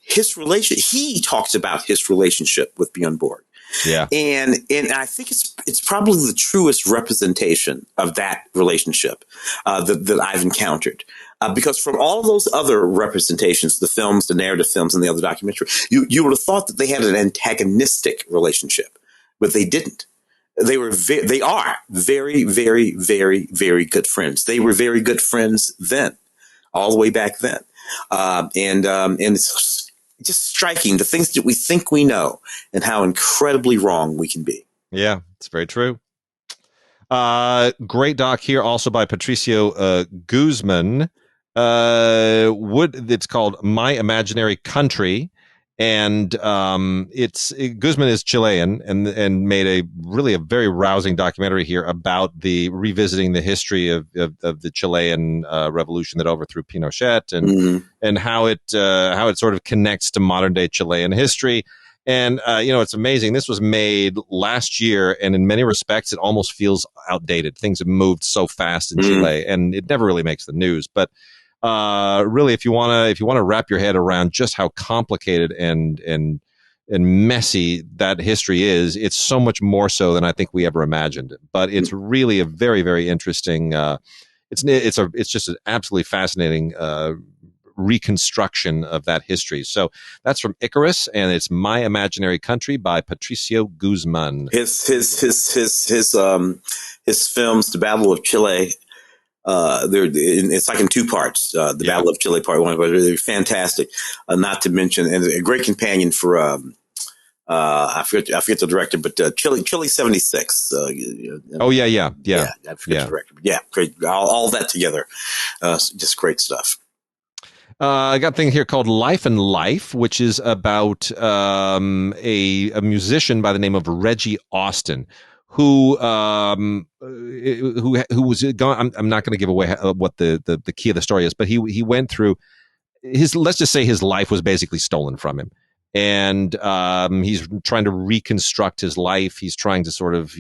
he talks about his relationship with Bjorn Borg. Yeah, and I think it's probably the truest representation of that relationship that I've encountered. Because from all of those other representations, the films, the narrative films, and the other documentary, you would have thought that they had an antagonistic relationship, but they didn't. They are very, very, very, very good friends. They were very good friends then, all the way back then. And it's just striking, the things that we think we know and how incredibly wrong we can be. Yeah, it's very true. Great doc here also by Patricio Guzman. It's called My Imaginary Country. And Guzman is Chilean and made a very rousing documentary here about revisiting the history of the Chilean revolution that overthrew Pinochet and how it sort of connects to modern day Chilean history. And it's amazing. This was made last year, and in many respects, it almost feels outdated. Things have moved so fast in Chile, and it never really makes the news, but. Really, if you want to wrap your head around just how complicated and messy that history is, it's so much more so than I think we ever imagined. But it's really a very, very interesting. It's just an absolutely fascinating reconstruction of that history. So that's from Icarus, and it's My Imaginary Country by Patricio Guzman. His films, The Battle of Chile. It's like in two parts. The Battle of Chile, part one, but they're fantastic. Not to mention, and a great companion for I forget the director, but Chile 76. Oh yeah. I forget the director, but great. All that together, just great stuff. I got a thing here called Life and Life, which is about a musician by the name of Reggie Austin. Who was gone? I'm not going to give away what the key of the story is, but he went through let's just say his life was basically stolen from him, and he's trying to reconstruct his life. He's trying to sort of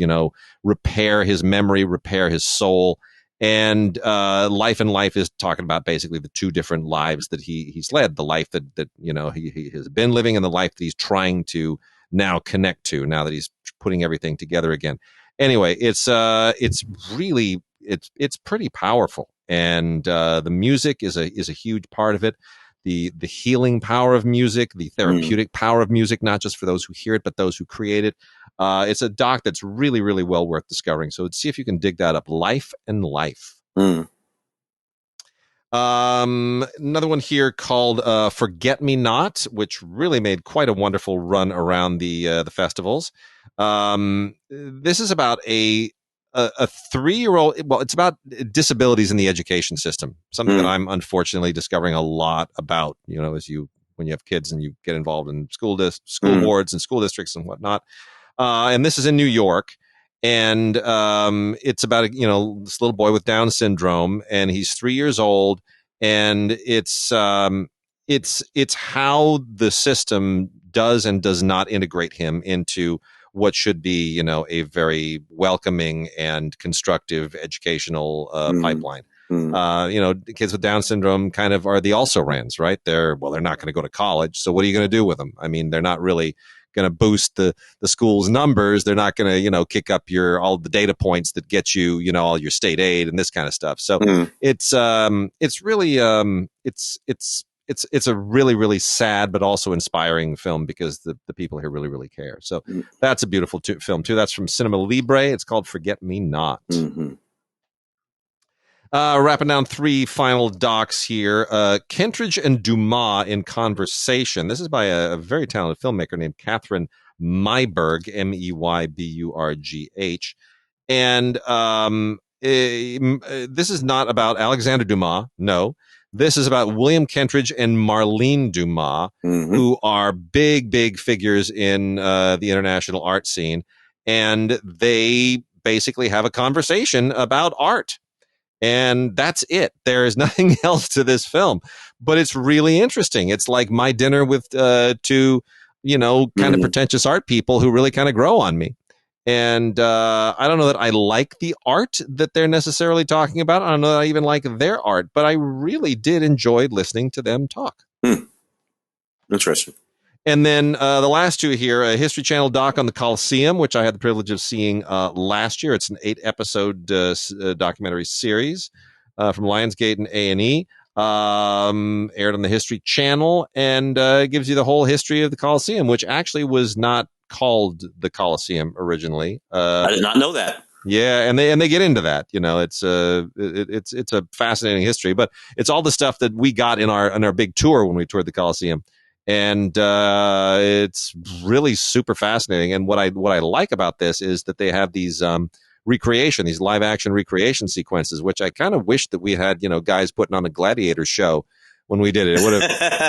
repair his memory, repair his soul, and Life and Life is talking about basically the two different lives that he's led: the life that he has been living, and the life that he's trying to now connect to, now that he's putting everything together again. Anyway, it's really it's pretty powerful, and the music is a huge part of it. The healing power of music, the therapeutic power of music, not just for those who hear it, but those who create it. It's a doc that's really, really well worth discovering. So see if you can dig that up. Life and Life. Another one here called Forget Me Not, which really made quite a wonderful run around the festivals. This is about a 3-year-old. Well, it's about disabilities in the education system, something that I'm unfortunately discovering a lot about, as when you have kids and you get involved in school boards and school districts and whatnot. And this is in New York. And it's about this little boy with Down syndrome, and he's 3 years old, and it's how the system does and does not integrate him into what should be a very welcoming and constructive educational pipeline. Kids with Down syndrome kind of are the also-rans, right? They're not going to go to college, so what are you going to do with them? I mean, they're not really going to boost the school's numbers. They're not going to kick up all the data points that get you all your state aid and this kind of stuff. So it's really it's a really, really sad but also inspiring film because the people here really, really care. So that's a beautiful film too. That's from Cinema Libre. It's called Forget Me Not. Wrapping down 3 final docs here. Kentridge and Dumas in Conversation. This is by a very talented filmmaker named Catherine Meyburg, Meyburgh. And this is not about Alexander Dumas. No. This is about William Kentridge and Marlene Dumas, who are big, big figures in the international art scene. And they basically have a conversation about art. And that's it. There is nothing else to this film, but it's really interesting. It's like my dinner with 2, kind of pretentious art people who really kind of grow on me. And I don't know that I like the art that they're necessarily talking about. I don't know that I even like their art, but I really did enjoy listening to them talk. Interesting. And then the last 2 here, a History Channel doc on the Colosseum, which I had the privilege of seeing last year. It's an 8-episode documentary series from Lionsgate and A&E, aired on the History Channel, and gives you the whole history of the Colosseum, which actually was not called the Colosseum originally. I did not know that. Yeah, and they get into that. It's a fascinating history, but it's all the stuff that we got in our big tour when we toured the Colosseum. And it's really super fascinating. And what I like about this is that they have these these live action recreation sequences, which I kind of wish that we had, guys putting on a gladiator show when we did it. It would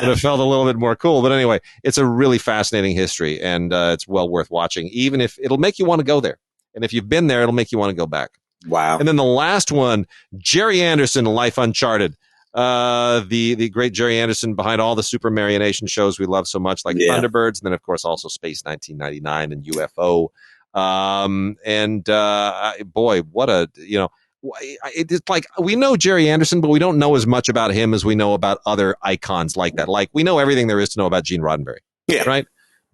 have felt a little bit more cool. But anyway, it's a really fascinating history, and it's well worth watching, even if it'll make you want to go there. And if you've been there, it'll make you want to go back. Wow. And then the last one, Gerry Anderson, Life Uncharted. The great Gerry Anderson behind all the Super Marionation shows we love so much, like Thunderbirds, and then of course also Space 1999 and UFO. Boy, what a it's like we know Gerry Anderson, but we don't know as much about him as we know about other icons like that. Like we know everything there is to know about Gene Roddenberry, right?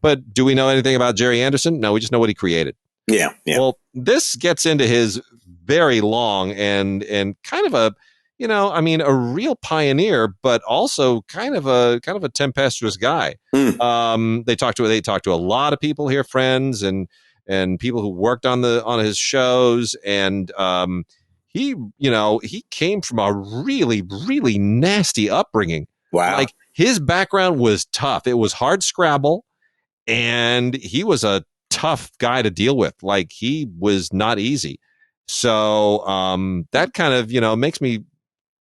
But do we know anything about Gerry Anderson? No, we just know what he created. Yeah. Well, this gets into his very long and kind of a real pioneer, but also kind of a tempestuous guy. They talked to a lot of people here, friends and people who worked on his shows, and he came from a really, really nasty upbringing. Wow. Like his background was tough. It was hard scrabble, and he was a tough guy to deal with. Like he was not easy. So that kind of makes me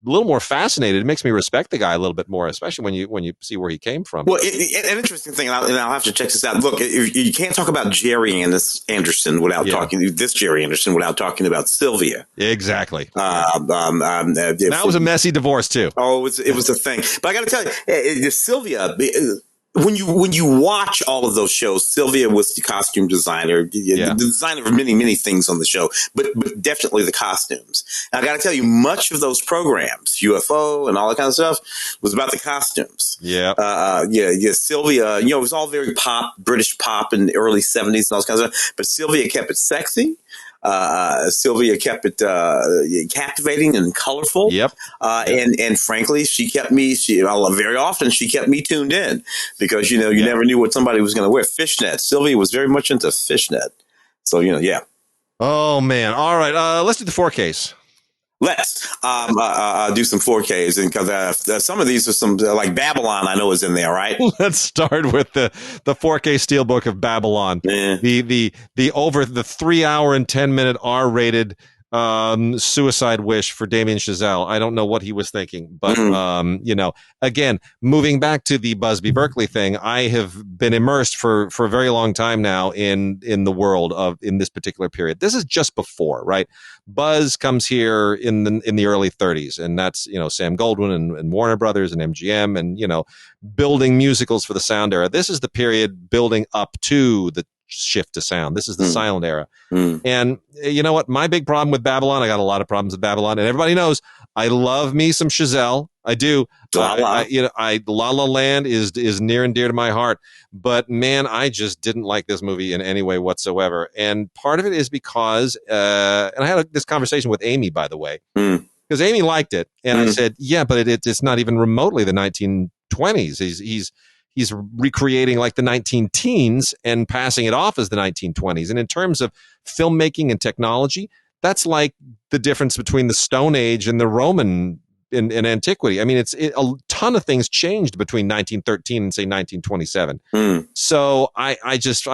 a little more fascinated. It makes me respect the guy a little bit more, especially when you see where he came from. Well, an interesting thing, and I'll have to check this out. Look, you can't talk about Gerry Anderson without talking about Sylvia. Exactly. That was a messy divorce too. Oh, it was a thing. But I got to tell you, Sylvia. When you watch all of those shows, Sylvia was the costume designer, the designer of many, many things on the show, but definitely the costumes. And I got to tell you, much of those programs, UFO and all that kind of stuff, was about the costumes. Yeah. Sylvia, it was all very British pop in the early 70s and all that kind of stuff. But Sylvia kept it sexy. Sylvia kept it captivating and colorful. Yep. And frankly, very often she kept me tuned in because, you never knew what somebody was going to wear. Fishnet. Sylvia was very much into fishnet. So, yeah. Oh, man. All right. Let's do the 4Ks. Let's do some 4Ks, and because some of these are some like Babylon, I know is in there, right? Let's start with the 4K Steelbook of Babylon. Yeah. The over the 3 hour and 10-minute R-rated suicide wish for Damien Chazelle. I don't know what he was thinking, but again, moving back to the Busby Berkeley thing, I have been immersed for a very long time now in the world in this particular period. This is just before, right? Buzz comes here in the early 30s, and that's Sam Goldwyn and Warner Brothers and MGM, and building musicals for the sound era. This is the period building up to the shift to sound. This is the silent era. And you know what? My big problem with Babylon, I got a lot of problems with Babylon, and everybody knows I love me some Chazelle. I do. La La Land is near and dear to my heart. But man, I just didn't like this movie in any way whatsoever. And part of it is because, and I had this conversation with Amy, by the way, because Amy liked it. And I said, yeah, but it's not even remotely the 1920s. He's recreating like the 19-teens and passing it off as the 1920s. And in terms of filmmaking and technology, that's like the difference between the Stone Age and the Roman in antiquity. I mean, a ton of things changed between 1913 and say 1927. So I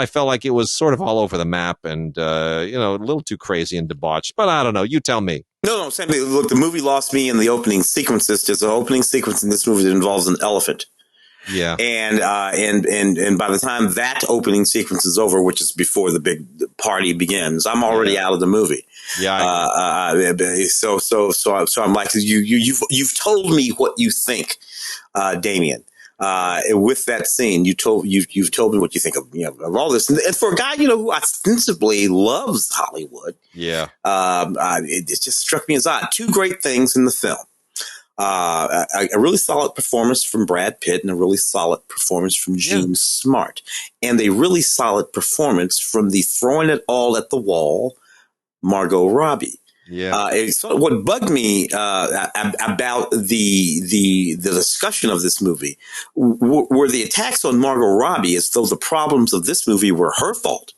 felt like it was sort of all over the map and, a little too crazy and debauched, but I don't know. You tell me. No, same thing. Look, the movie lost me in the opening sequences. There's an opening sequence in this movie that involves an elephant. Yeah. And by the time that opening sequence is over, which is before the big party begins, I'm already out of the movie. Yeah. So I'm like, you've told me what you think, Damien. With that scene, you've told me what you think of all this. And for a guy, who ostensibly loves Hollywood. Yeah. It just struck me as odd. Two great things in the film. A really solid performance from Brad Pitt and a really solid performance from Gene Smart, and a really solid performance from the throwing it all at the wall, Margot Robbie. Yeah. What bugged me about the discussion of this movie were the attacks on Margot Robbie as though the problems of this movie were her fault.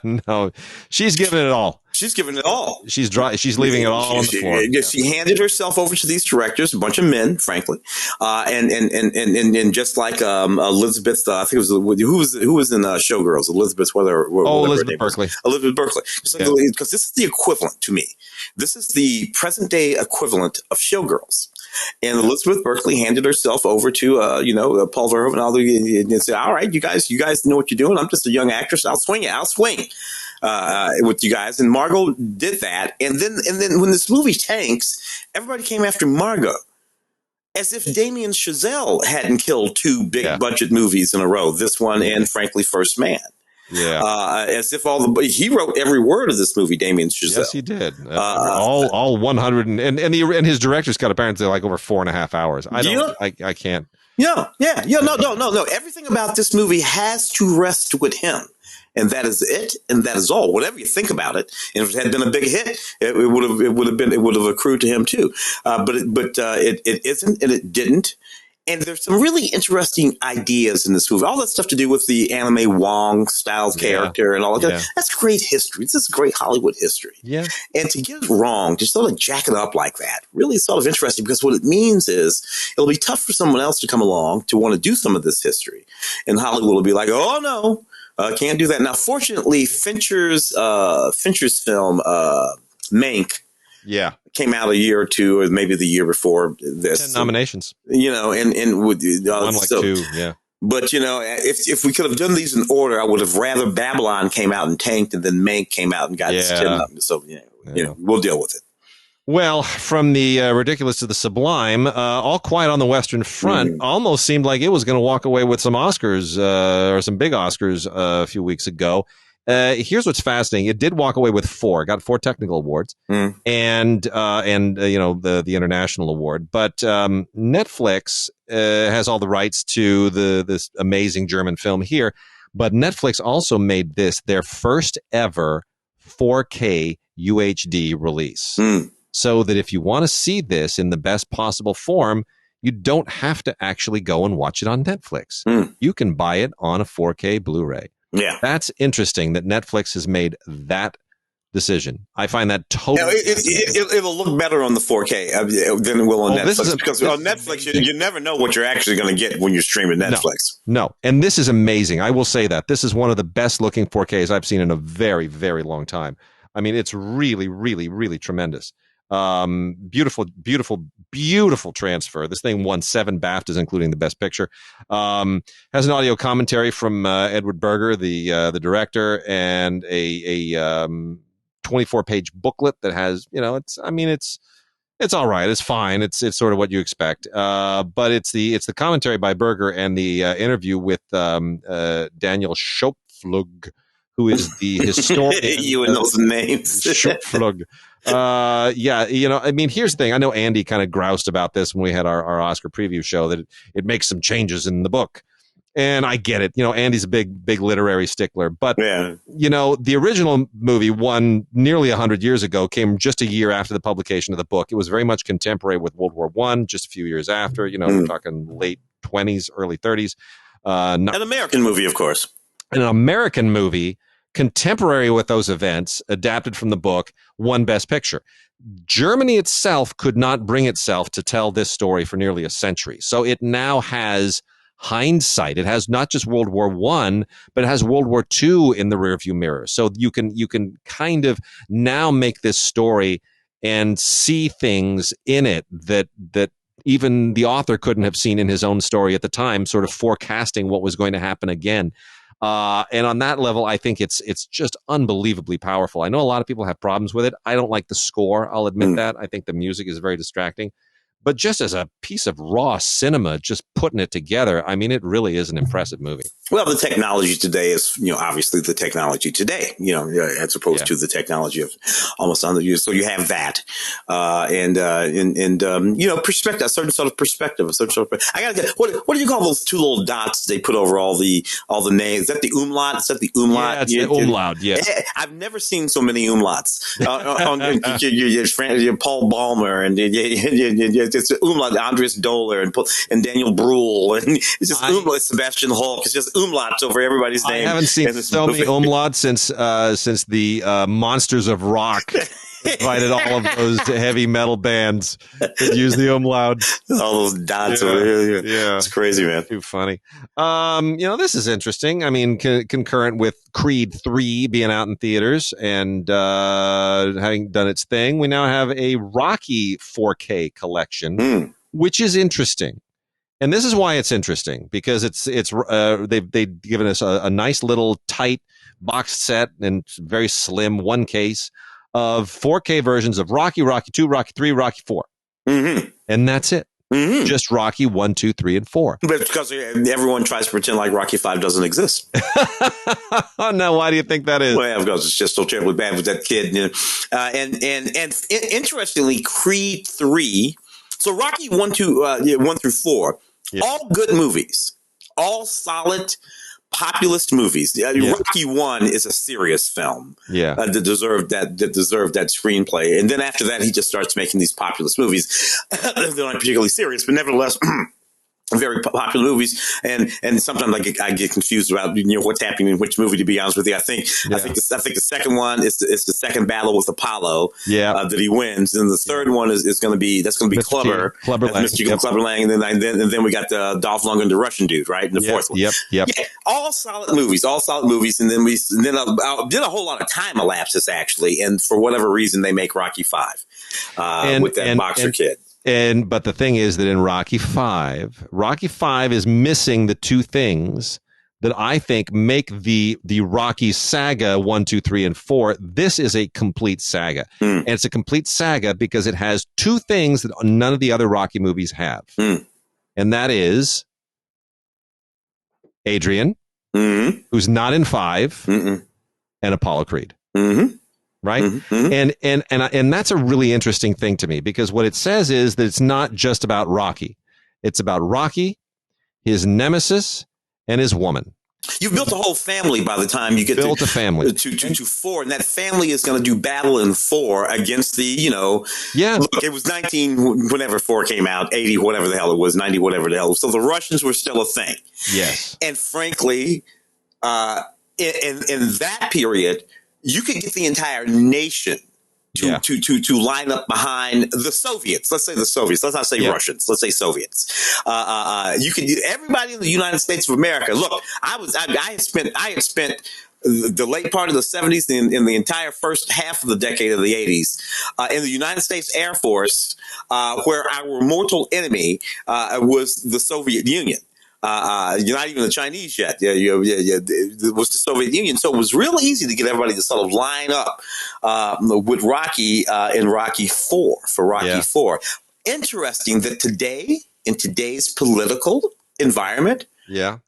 No, she's giving it all. She's giving it all. She's leaving it all on the floor. She handed herself over to these directors, a bunch of men, frankly, and just like Elizabeth, I think it was who was in Showgirls, Elizabeth, Elizabeth Berkley. Elizabeth Berkley, because this is the equivalent to me. This is the present day equivalent of Showgirls. And Elizabeth Berkley handed herself over to, Paul Verhoeven and said, all right, you guys know what you're doing. I'm just a young actress. I'll swing with you guys. And Margot did that. And then when this movie tanks, everybody came after Margot as if Damien Chazelle hadn't killed two big budget movies in a row, this one and frankly, First Man. Yeah, as if he wrote every word of this movie, Damien Chazelle. Yes, he did. All 100 and his director's cut apparently like over 4.5 hours. I can't. No. Everything about this movie has to rest with him. And that is it, and that is all. Whatever you think about it, and if it had been a big hit, it would have accrued to him too. But it isn't, and it didn't. And there's some really interesting ideas in this movie. All that stuff to do with the anime Wong style character and all of that. Yeah. That's great history. This is great Hollywood history. Yeah. And to get it wrong, to sort of jack it up like that, really sort of interesting, because what it means is it'll be tough for someone else to come along to want to do some of this history. And Hollywood will be like, oh, no. Can't do that. Now, fortunately, Fincher's film, Mank, came out a year or two, or maybe the year before this. 10 nominations. And with two, yeah. But if we could have done these in order, I would have rather Babylon came out and tanked, and then Mank came out and got its 10 nominations. So we'll deal with it. Well, from the ridiculous to the sublime, All Quiet on the Western Front almost seemed like it was going to walk away with some Oscars or some big Oscars a few weeks ago. Here's what's fascinating. It did walk away with got 4 technical awards and the international award. But Netflix has all the rights to this amazing German film here. But Netflix also made this their first ever 4K UHD release. So that if you want to see this in the best possible form, you don't have to actually go and watch it on Netflix. You can buy it on a 4K Blu-ray. Yeah. That's interesting that Netflix has made that decision. I find that totally... It'll look better on the 4K than it will on Netflix. Because on Netflix, you never know what you're actually going to get when you're streaming Netflix. No. And this is amazing. I will say that. This is one of the best looking 4Ks I've seen in a very, very long time. I mean, it's really, really, really tremendous. Beautiful transfer. This thing won 7 BAFTAs, including the Best Picture. Has an audio commentary from Edward Berger, the director, and a 24-page booklet that has, it's all right. It's fine. It's sort of what you expect. But it's the commentary by Berger and the interview with Daniel Schopflug, who is the historian. You and those names. Schopflug. Here's the thing. I know Andy kind of groused about this when we had our Oscar preview show, that it makes some changes in the book. And I get it. Andy's a big literary stickler. But, the original movie, won nearly 100 years ago, came just a year after the publication of the book. It was very much contemporary with World War I, just a few years after. We're talking late 20s, early 30s. An American movie, of course. An American movie, contemporary with those events, adapted from the book, won Best Picture. Germany itself could not bring itself to tell this story for nearly a century. So it now has hindsight. It has not just World War I, but it has World War II in the rearview mirror. So you can kind of now make this story and see things in it that even the author couldn't have seen in his own story at the time, sort of forecasting what was going to happen again. And on that level, I think it's just unbelievably powerful. I know a lot of people have problems with it. I don't like the score. I'll admit that. I think the music is very distracting. But just as a piece of raw cinema, just putting it together, I mean, it really is an impressive movie. Well, the technology today is, obviously the technology today, as opposed to the technology of almost 100 years. So you have that, perspective, a certain sort of perspective, I gotta get, what do you call those 2 little dots they put over all the names? Is that the umlaut? Is that the umlaut? Yeah, it's the umlaut. Yeah. I've never seen so many umlauts. Paul Ballmer and it's umlaut, Andres Doller and Daniel Bruhl, and it's just umlaut, Sebastian Hulk. It's just umlauts over everybody's name. I haven't seen so many umlauts since the Monsters of Rock invited all of those heavy metal bands to use the umlaut. All those dots over here. Yeah. It's crazy, man. Too funny. This is interesting. I mean, concurrent with Creed 3 being out in theaters and having done its thing, we now have a Rocky 4K collection, which is interesting. And this is why it's interesting, because they've given us a nice little tight box set and very slim one case of 4K versions of Rocky, Rocky 2, Rocky 3, Rocky 4. And that's it. Just Rocky 1, 2, 3, and 4. But it's because everyone tries to pretend like Rocky 5 doesn't exist. Now, why do you think that is? Well, because it's just so terribly bad with that kid. And interestingly, Creed 3. So Rocky 1 through 4, all good movies, all solid populist movies. Rocky 1 is a serious film. That deserved that screenplay. And then after that, he just starts making these populist movies. They're not particularly serious, but nevertheless very popular movies, and sometimes I get confused about what's happening in which movie. To be honest with you, I think the second one is the second battle with Apollo that he wins, and the third one is going to be Clubber Lang. Clubber Lang, and then we got the Dolph Lundgren, the Russian dude, right? In the fourth one, all solid movies, and then did a whole lot of time elapses actually, and for whatever reason they make Rocky 5 with that boxer kid. But the thing is that in Rocky 5 is missing the two things that I think make the Rocky saga 1, 2, 3, and 4. This is a complete saga. And it's a complete saga because it has two things that none of the other Rocky movies have. And that is Adrian, who's not in 5, and Apollo Creed. Right. And that's a really interesting thing to me, because what it says is that it's not just about Rocky. It's about Rocky, his nemesis, and his woman. You've built a whole family by the time you get Built a family. to 4, and that family is going to do battle in 4 against the, Yeah. Look, it was 19 whenever 4 came out, 80 whatever the hell it was, 90 whatever the hell. So the Russians were still a thing. Yes. And frankly, in that period, you could get the entire nation to line up behind the Soviets. Let's say the Soviets. Let's not say Russians. Let's say Soviets. You could everybody in the United States of America. Look, I had spent the late part of the 70s and in the entire first half of the decade of the 80s in the United States Air Force, where our mortal enemy was the Soviet Union. You're not even the Chinese yet. It was the Soviet Union. So it was real easy to get everybody to sort of line up with Rocky in Rocky 4 for Rocky 4. Interesting that today, in today's political environment,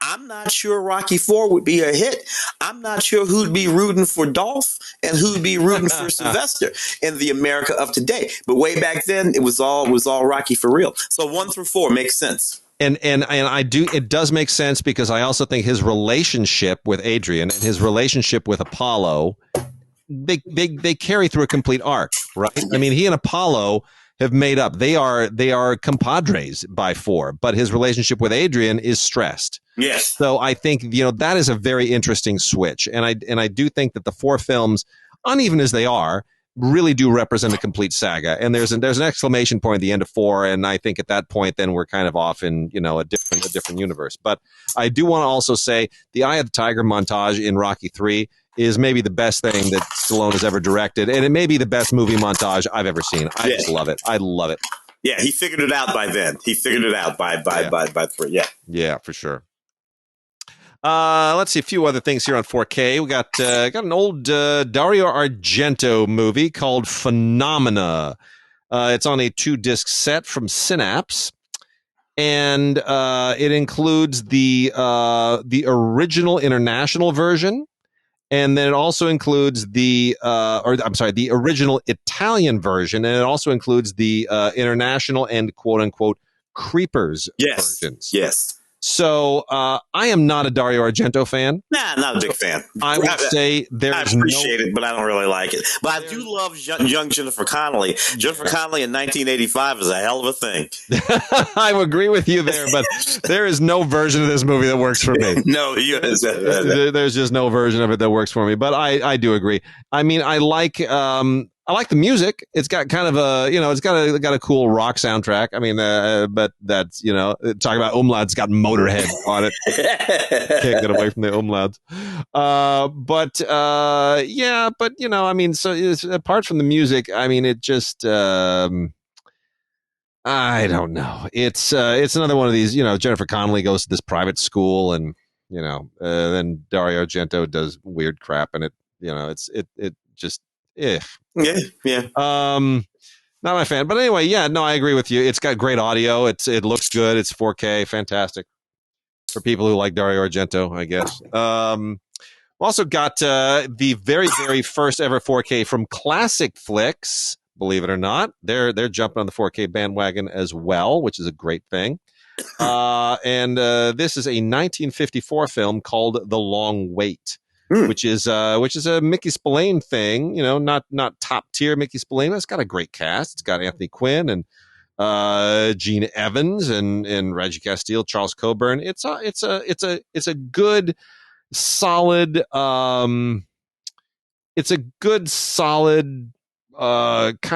I'm not sure Rocky 4 would be a hit. I'm not sure who'd be rooting for Dolph and who'd be rooting for Sylvester in the America of today. But way back then, it was all Rocky for real. So 1 through 4 makes sense. And it does make sense because I also think his relationship with Adrian and his relationship with Apollo, they carry through a complete arc, right? I mean, he and Apollo have made up. They are compadres by 4, but his relationship with Adrian is stressed. Yes. So I think that is a very interesting switch, and I do think that the 4 films, uneven as they are, really do represent a complete saga. And there's an exclamation point at the end of 4, and I think at that point then we're kind of off in a different universe. But I do want to also say the Eye of the Tiger montage in Rocky 3 is maybe the best thing that Stallone has ever directed, and it may be the best movie montage I've ever seen. I just love it. I love it. Yeah, he figured it out by then. He figured it out by 3. Yeah. Yeah, for sure. Let's see a few other things here on 4K. We got an old Dario Argento movie called Phenomena. It's on a 2-disc set from Synapse, and it includes the original international version, and then it also includes the original Italian version, and it also includes the international and quote unquote creepers versions. Yes. So I am not a Dario Argento fan. Nah, not a big fan. I would say I appreciate it, but I don't really like it. But I do love young Jennifer Connelly. Jennifer Connelly in 1985 is a hell of a thing. I agree with you there, but there is no version of this movie that works for me. No, there's just no version of it that works for me. But I do agree. I mean, I like the music. It's got kind of it's got a cool rock soundtrack. I mean, but that's, talking about umlauts, got Motorhead on it. Can't get away from the umlauts. But I mean, so apart from the music, I mean, it just, I don't know. It's another one of these, Jennifer Connelly goes to this private school and, then Dario Argento does weird crap and it just, yeah. Not my fan, but anyway, I agree with you. It's got great audio. It looks good. It's 4K, fantastic for people who like Dario Argento, I guess. Also got the very, very first ever 4K from Classic Flicks. Believe it or not, they're jumping on the 4K bandwagon as well, which is a great thing. And this is a 1954 film called The Long Wait. Which is a Mickey Spillane thing, not top tier Mickey Spillane. It's got a great cast. It's got Anthony Quinn and Gene Evans and Reggie Castile, Charles Coburn. It's a good solid kind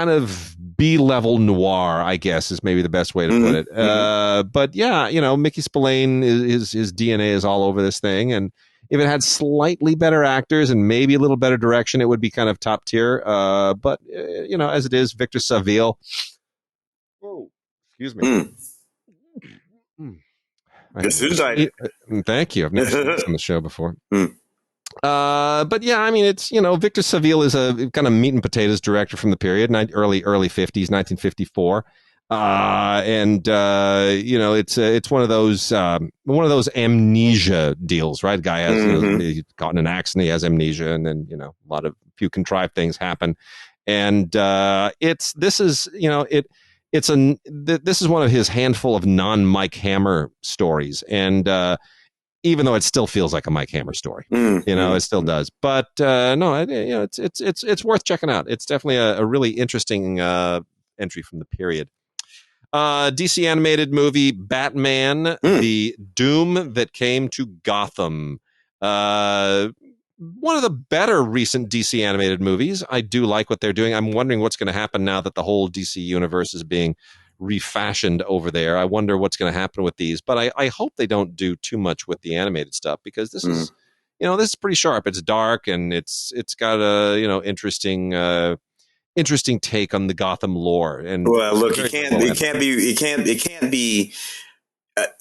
of B-level noir, I guess, is maybe the best way to put it. But yeah, Mickey Spillane his DNA is all over this thing, and if it had slightly better actors and maybe a little better direction, it would be kind of top tier. But as it is, Victor Saville. Oh, excuse me. Thank you. I've never seen this on the show before. But yeah, I mean, it's Victor Saville is a kind of meat and potatoes director from the period, early 50s, 1954. It's one of those amnesia deals, right? Guy has he's caught in an accident, he has amnesia, and then a few contrived things happen, and this is one of his handful of non-Mike Hammer stories, and even though it still feels like a Mike Hammer story. It still does. But no, it's worth checking out. It's definitely a really interesting entry from the period. DC animated movie Batman, the Doom that came to Gotham. One of the better recent DC animated movies. I do like what they're doing. I'm wondering what's going to happen now that the whole DC universe is being refashioned over there. I wonder what's going to happen with these, but I hope they don't do too much with the animated stuff, because this is, this is pretty sharp. It's dark, and it's got a, interesting take on the Gotham lore. And well, look, it can't be.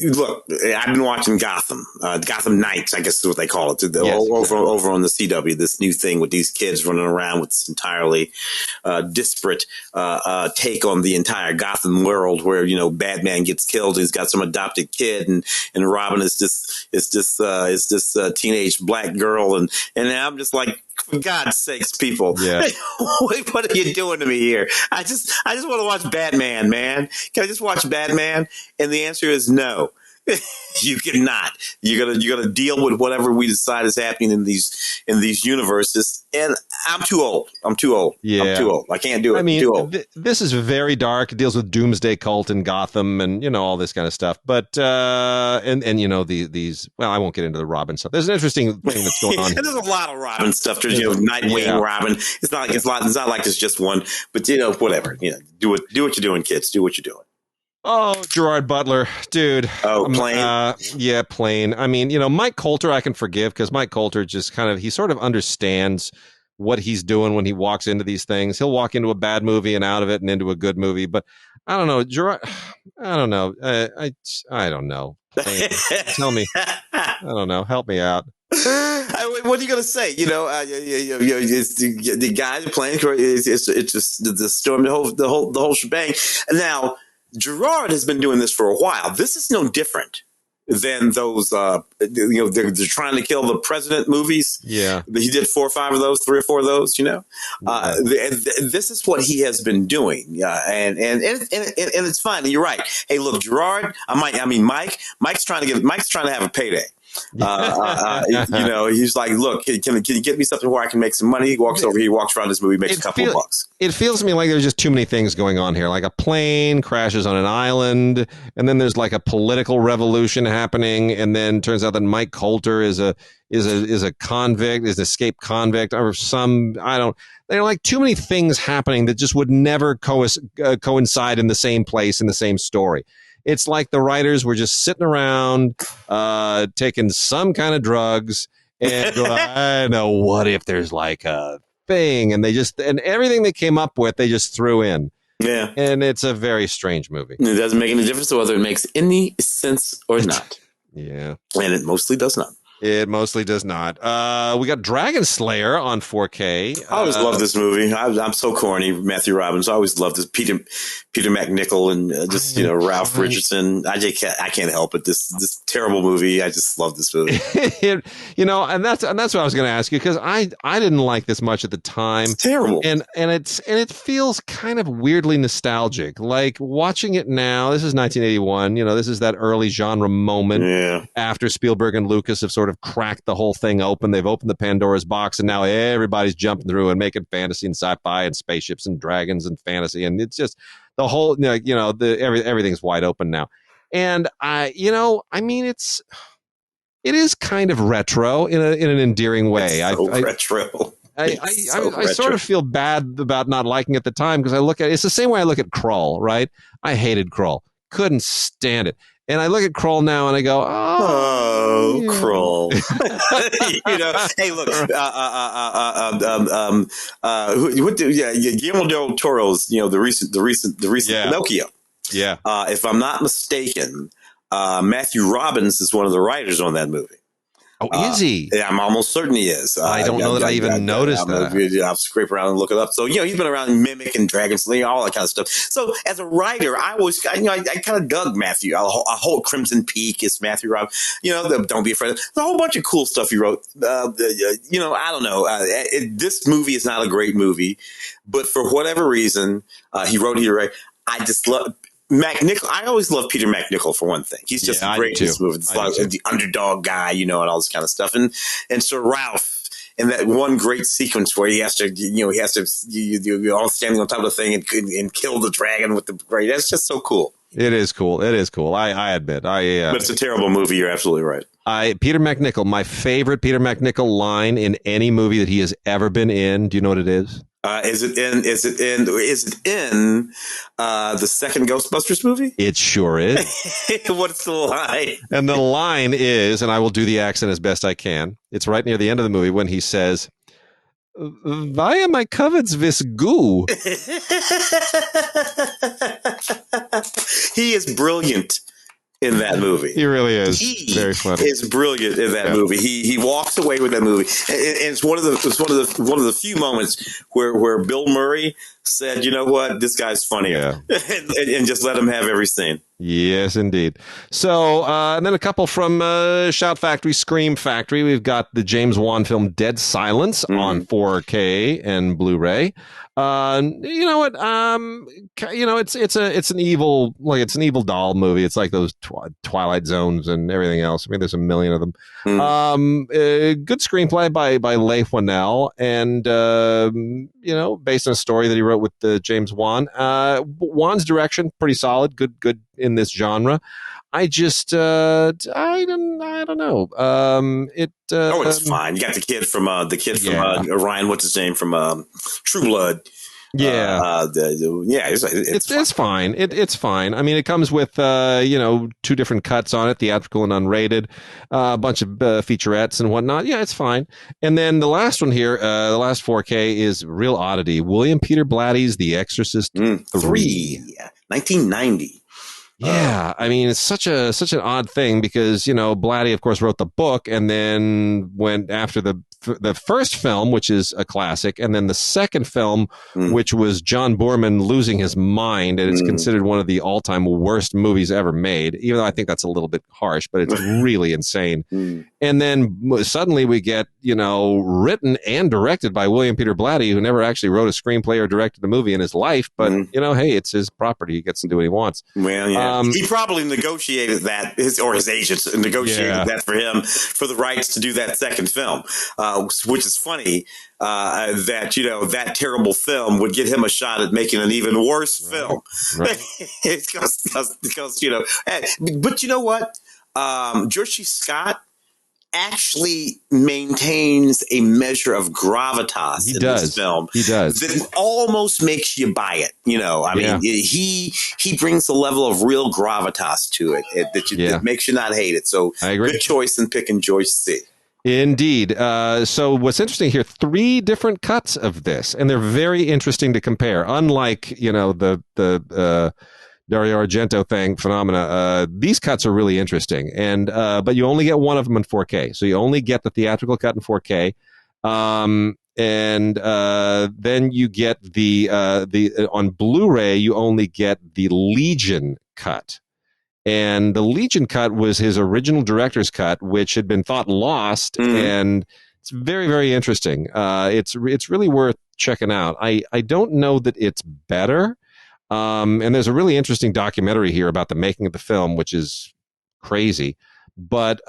Look, I've been watching Gotham Knights, I guess is what they call it, over on the CW, this new thing with these kids running around with this entirely disparate take on the entire Gotham world, where, Batman gets killed, he's got some adopted kid, and Robin is this teenage black girl, and I'm just like, for God's sakes, people, what are you doing to me here? I just want to watch Batman, man. Can I just watch Batman? And the answer is no. You cannot. You gotta deal with whatever we decide is happening in these universes. And I'm too old. Yeah. I'm too old. I can't do it. I'm too old. This is very dark. It deals with Doomsday Cult in Gotham, and all this kind of stuff. But these. Well, I won't get into the Robin stuff. There's an interesting thing that's going on. And there's a lot of Robin stuff. There's Nightwing, Robin. It's not like it's just one. But whatever. Do what you're doing, kids. Do what you're doing. Oh, Gerard Butler, dude. Oh, Plain? Yeah, Plain. Mike Colter I can forgive, because Mike Colter just he sort of understands what he's doing when he walks into these things. He'll walk into a bad movie and out of it and into a good movie. But I don't know, Gerard, I don't know. I don't know. Plain, tell me. I don't know. Help me out. What are you gonna say? It's the guy playing. It's just the storm, the whole shebang. Now, Gerard has been doing this for a while. This is no different than those, they're trying to kill the president movies. Yeah. He did 4 or 5 of those, 3 or 4 of those, this is what he has been doing. And it's fine. And you're right. Hey, look, Gerard, Mike's trying to have a payday. He's like, look, can you get me something where I can make some money? He walks over here, he walks around this movie, makes a couple of bucks. It feels to me like there's just too many things going on here. Like a plane crashes on an island, and then there's like a political revolution happening, and then turns out that Mike Colter is a convict, is an escaped convict, or there are like too many things happening that just would never coincide in the same place in the same story. It's like the writers were just sitting around, taking some kind of drugs, and going, I know, what if there's like a thing, and everything they came up with, they just threw in. Yeah, and it's a very strange movie. It doesn't make any difference whether it makes any sense or not. Yeah, and it mostly does not. It mostly does not. We got Dragonslayer on 4K. I always love this movie. I'm so corny, Matthew Robbins. I always love this. Peter McNichol and Ralph Richardson. I can't help it. This terrible movie. I just love this movie. And that's what I was going to ask you, because I didn't like this much at the time. It's terrible. And it feels kind of weirdly nostalgic. Like watching it now. This is 1981. This is that early genre moment after Spielberg and Lucas have sort of cracked the whole thing open. They've opened the Pandora's box, and now everybody's jumping through and making fantasy and sci-fi and spaceships and dragons and fantasy, and it's just the whole everything's wide open now. And it is kind of retro in an endearing way. Retro. I sort of feel bad about not liking it at the time, because it's the same way I look at Krull, right? I hated Krull, couldn't stand it. And I look at Krull now and I go, Krull. Hey, look, Guillermo del Toro's, the recent Pinocchio. Yeah. If I'm not mistaken, Matthew Robbins is one of the writers on that movie. Oh, is he? Yeah, I'm almost certain he is. I don't know that I even noticed that. I'll scrape around and look it up. So, he's been around Mimic and Dragonslayer, all that kind of stuff. So, as a writer, I kind of dug Matthew. A whole Crimson Peak is Matthew Rob. Don't Be Afraid. There's a whole bunch of cool stuff he wrote. I don't know. This movie is not a great movie, but for whatever reason, he wrote here, right? I just love. McNichol, I always love Peter McNichol for one thing. He's just great in this movie. It's like the underdog guy, and all this kind of stuff. And Sir Ralph, in that one great sequence where he has to, you're all standing on top of the thing and kill the dragon with the great. That's just so cool. It is cool. I admit. But it's a terrible movie. You're absolutely right. Peter McNichol, my favorite Peter McNichol line in any movie that he has ever been in. Do you know what it is? Is it in the second Ghostbusters movie? It sure is. What's the line? And the line is, and I will do the accent as best I can. It's right near the end of the movie when he says, "Why am I covered with goo?" He is brilliant in that movie. He really is. He very funny. Is brilliant in that movie. He walks away with that movie, and it's one of the few moments where Bill Murray said, "You know what? This guy's funny," and just let him have every scene. Yes, indeed. So, and then a couple from Shout Factory, Scream Factory. We've got the James Wan film Dead Silence on 4K and Blu-ray. You know what? It's an evil doll movie. It's like those Twilight Zones and everything else. I mean, there's a million of them. Good screenplay by Leigh Whannell, and based on a story that he wrote with James Wan. Wan's direction pretty solid. Good in this genre. I just I don't know. It's fine. You got the kid from Ryan. What's his name from True Blood? Yeah, it's fine. It's fine. I mean, it comes with 2 different cuts on it, theatrical and unrated, a bunch of featurettes and whatnot. Yeah, it's fine. And then the last one here, the last 4K is real oddity. William Peter Blatty's The Exorcist 3, 1990. Yeah, I mean, it's such an odd thing because Blatty, of course, wrote the book and then went after the first film, which is a classic, and then the second film, which was John Boorman losing his mind, and it's considered one of the all-time worst movies ever made. Even though I think that's a little bit harsh, but it's really insane. And then suddenly we get written and directed by William Peter Blatty, who never actually wrote a screenplay or directed a movie in his life. But hey, it's his property; he gets to do what he wants. Well, yeah. He probably negotiated that, his agents negotiated that for him for the rights to do that second film, which is funny that that terrible film would get him a shot at making an even worse film. Right. because but you know what? George C. Scott actually maintains a measure of gravitas in this film. He does. That almost makes you buy it. He brings a level of real gravitas to it that makes you not hate it. So I agree. Good choice in picking George C. Indeed. So what's interesting here, 3 different cuts of this, and they're very interesting to compare. Unlike, the Dario Argento phenomena, these cuts are really interesting. And but you only get one of them in 4K. So you only get the theatrical cut in 4K. And then you get the on Blu-ray, you only get the Legion cut. And the Legion cut was his original director's cut, which had been thought lost, and it's very, very interesting. It's really worth checking out. I don't know that it's better, and there's a really interesting documentary here about the making of the film, which is crazy. But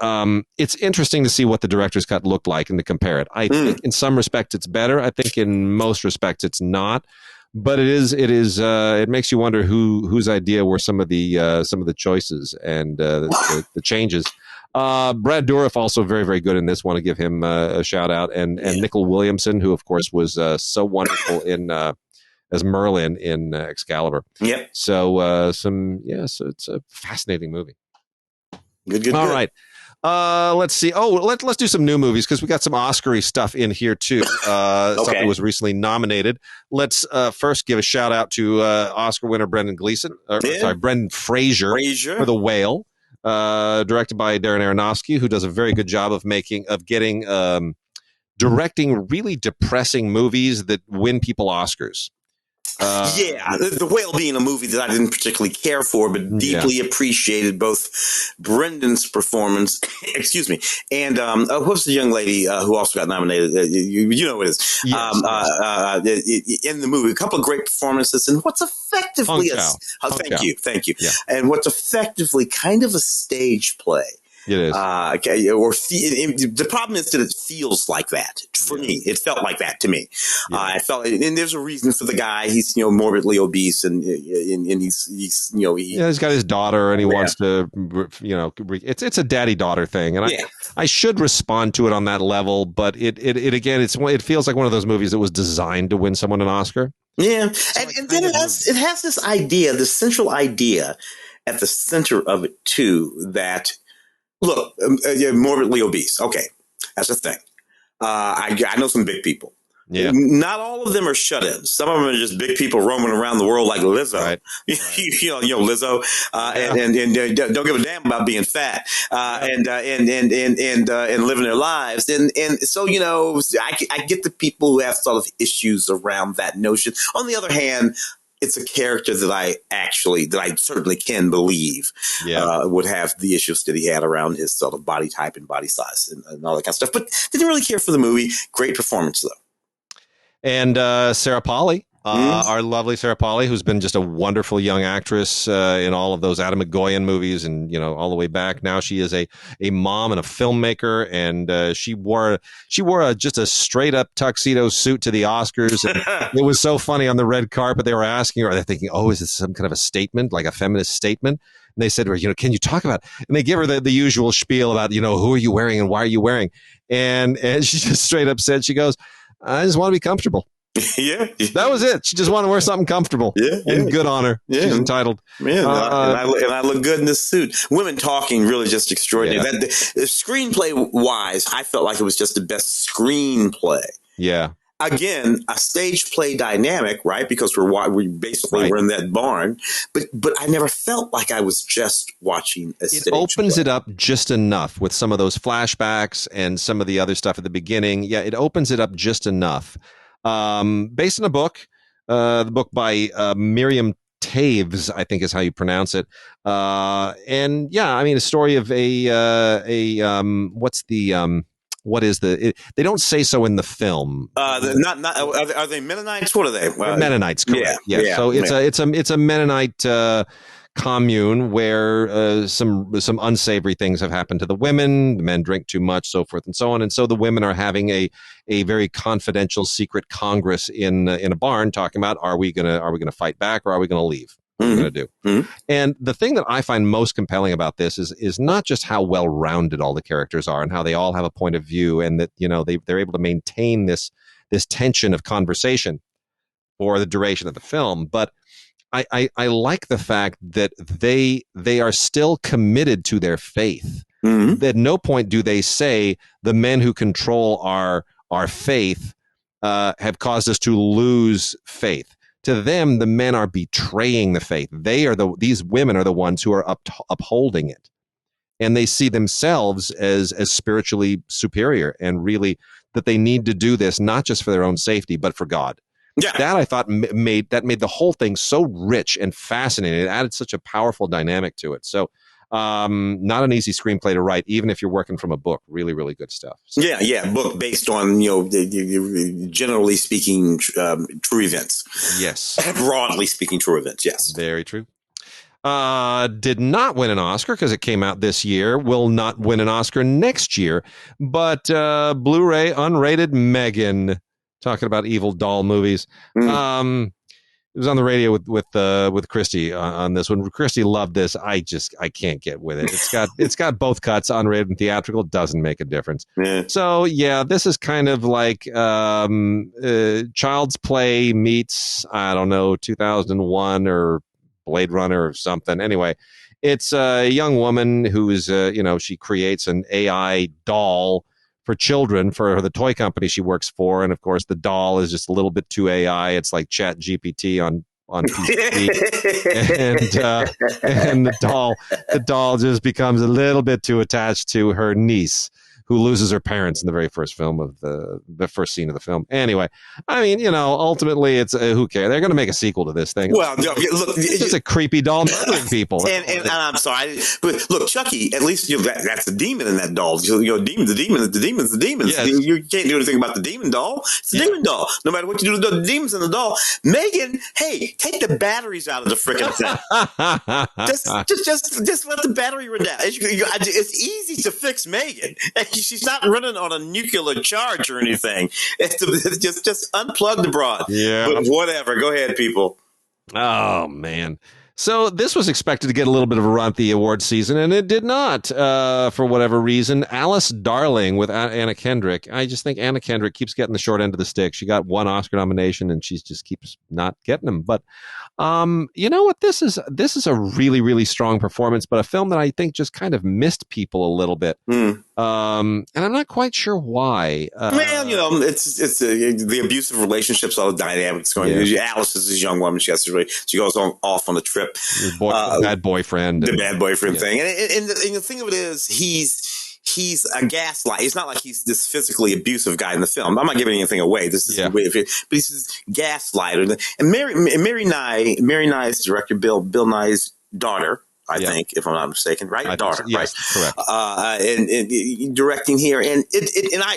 it's interesting to see what the director's cut looked like and to compare it. I think in some respects it's better. I think in most respects it's not. But it makes you wonder whose idea were some of the choices and the changes. Brad Dourif also very, very good in this. Want to give him a shout out, and Nicol Williamson, who of course was so wonderful in as Merlin in Excalibur. Yep. So so it's a fascinating movie. Good. All right. Let's see. Let's do some new movies because we got some Oscar-y stuff in here too. Something was recently nominated. Let's first give a shout out to Oscar winner Brendan Fraser for The Whale, directed by Darren Aronofsky, who does a very good job of directing really depressing movies that win people Oscars. The Whale being a movie that I didn't particularly care for, but deeply appreciated both Brendan's performance, excuse me, and what's the young lady who also got nominated? You know who it is. Yes, in the movie, a couple of great performances, and what's effectively thank you, yeah. and what's effectively kind of a stage play. It is. The problem is that it feels like that for me. It felt like that to me. I felt, and there's a reason for the guy. He's morbidly obese, and he's he's got his daughter, and he wants to it's a daddy daughter thing, and I should respond to it on that level, but it again it feels like one of those movies that was designed to win someone an Oscar. Yeah, and then it has this idea, this central idea at the center of it too, that. Look, morbidly obese. Okay, that's a thing. I know some big people. Yeah. Not all of them are shut-ins. Some of them are just big people roaming around the world like Lizzo. Right. Lizzo, and don't give a damn about being fat, and living their lives. And so, I get the people who have sort of issues around that notion. On the other hand, it's a character that I certainly can believe would have the issues that he had around his sort of body type and body size and all that kind of stuff. But didn't really care for the movie. Great performance, though. And Sarah Polley, our lovely Sarah Polley, who's been just a wonderful young actress in all of those Adam McGoyan movies and, all the way back. Now she is a mom and a filmmaker, and she wore just a straight up tuxedo suit to the Oscars. And it was so funny on the red carpet. They were asking her, they're thinking, oh, is this some kind of a statement, like a feminist statement? And they said to her, can you talk about it? And they give her the usual spiel about, who are you wearing and why are you wearing? And she just straight up said, she goes, I just want to be comfortable. Yeah. That was it. She just wanted to wear something comfortable. Yeah. And good on her. Yeah. She's entitled. Yeah. And I look good in this suit. Women talking really just extraordinary. Yeah. The screenplay wise, I felt like it was just the best screenplay. Yeah. Again, a stage play dynamic, right? Because we basically were in that barn, but I never felt like I was just watching a stage play. It opens it up just enough with some of those flashbacks and some of the other stuff at the beginning. Yeah, it opens it up just enough. Based on a book, the book by Miriam Taves, I think is how you pronounce it. And yeah, I mean, a story of they don't say so in the film. Are they Mennonites? What are they? Mennonites, correct. Yeah. So it's a Mennonite commune where some unsavory things have happened to the women. The men drink too much, so forth and so on. And so the women are having a very confidential secret congress in a barn, talking about are we gonna fight back or are we gonna leave? What are we going to do? Mm-hmm. And the thing that I find most compelling about this is not just how well-rounded all the characters are and how they all have a point of view, and that they're able to maintain this tension of conversation for the duration of the film. But I like the fact that they are still committed to their faith. Mm-hmm. At no point do they say the men who control our faith have caused us to lose faith. To them, the men are betraying the faith. These women are the ones who are upholding it. And they see themselves as spiritually superior, and really that they need to do this not just for their own safety, but for God. Yeah. That I thought made the whole thing so rich and fascinating. It added such a powerful dynamic to it. So not an easy screenplay to write, even if you're working from a book. Really, really good stuff. So. Yeah, book based on generally speaking true events. Yes, broadly speaking, true events. Yes, very true. Did not win an Oscar because it came out this year. Will not win an Oscar next year. But Blu-ray unrated Megan. Talking about evil doll movies. It was on the radio with Christy on this one. Christy loved this. I can't get with it. It's got both cuts, unrated and theatrical. Doesn't make a difference. Yeah. So yeah, this is kind of like Child's Play meets 2001 or Blade Runner or something. Anyway, it's a young woman who's she creates an AI doll for children for the toy company she works for, and of course the doll is just a little bit too AI. It's like Chat GPT on PC, and the doll just becomes a little bit too attached to her niece, who loses her parents in the very first film of the first scene of the film. Anyway, I mean, ultimately, it's who cares? They're going to make a sequel to this thing. Well, look, it's just a creepy doll murdering people. And I'm sorry, but look, Chucky, at least that's the demon in that doll. The demons. Yes. You can't do anything about the demon doll. It's the demon doll. No matter what you do to the demons in the doll. Megan, hey, take the batteries out of the freaking thing. just let the battery run down. It's easy to fix Megan. She's not running on a nuclear charge or anything. Just unplug the broad. Yeah. But whatever. Go ahead, people. Oh, man. So this was expected to get a little bit of a run at the award season, and it did not, for whatever reason. Alice Darling with Anna Kendrick. I just think Anna Kendrick keeps getting the short end of the stick. She got one Oscar nomination, and she just keeps not getting them. But you know what? This is a really, really strong performance, but a film that I think just kind of missed people a little bit. And I'm not quite sure why. Man, it's the abusive relationships, all the dynamics going. Yeah. Alice is this young woman. She goes off on a trip. Bad boyfriend. The bad boyfriend thing. And the thing of it is, he's a gaslight. It's not like he's this physically abusive guy in the film. I'm not giving anything away. This is the way but he's this gaslighter. And Mary Nye's director, Bill Nye's daughter, I think, if I'm not mistaken, right? Daughter, yes, right? Correct. And directing here, and I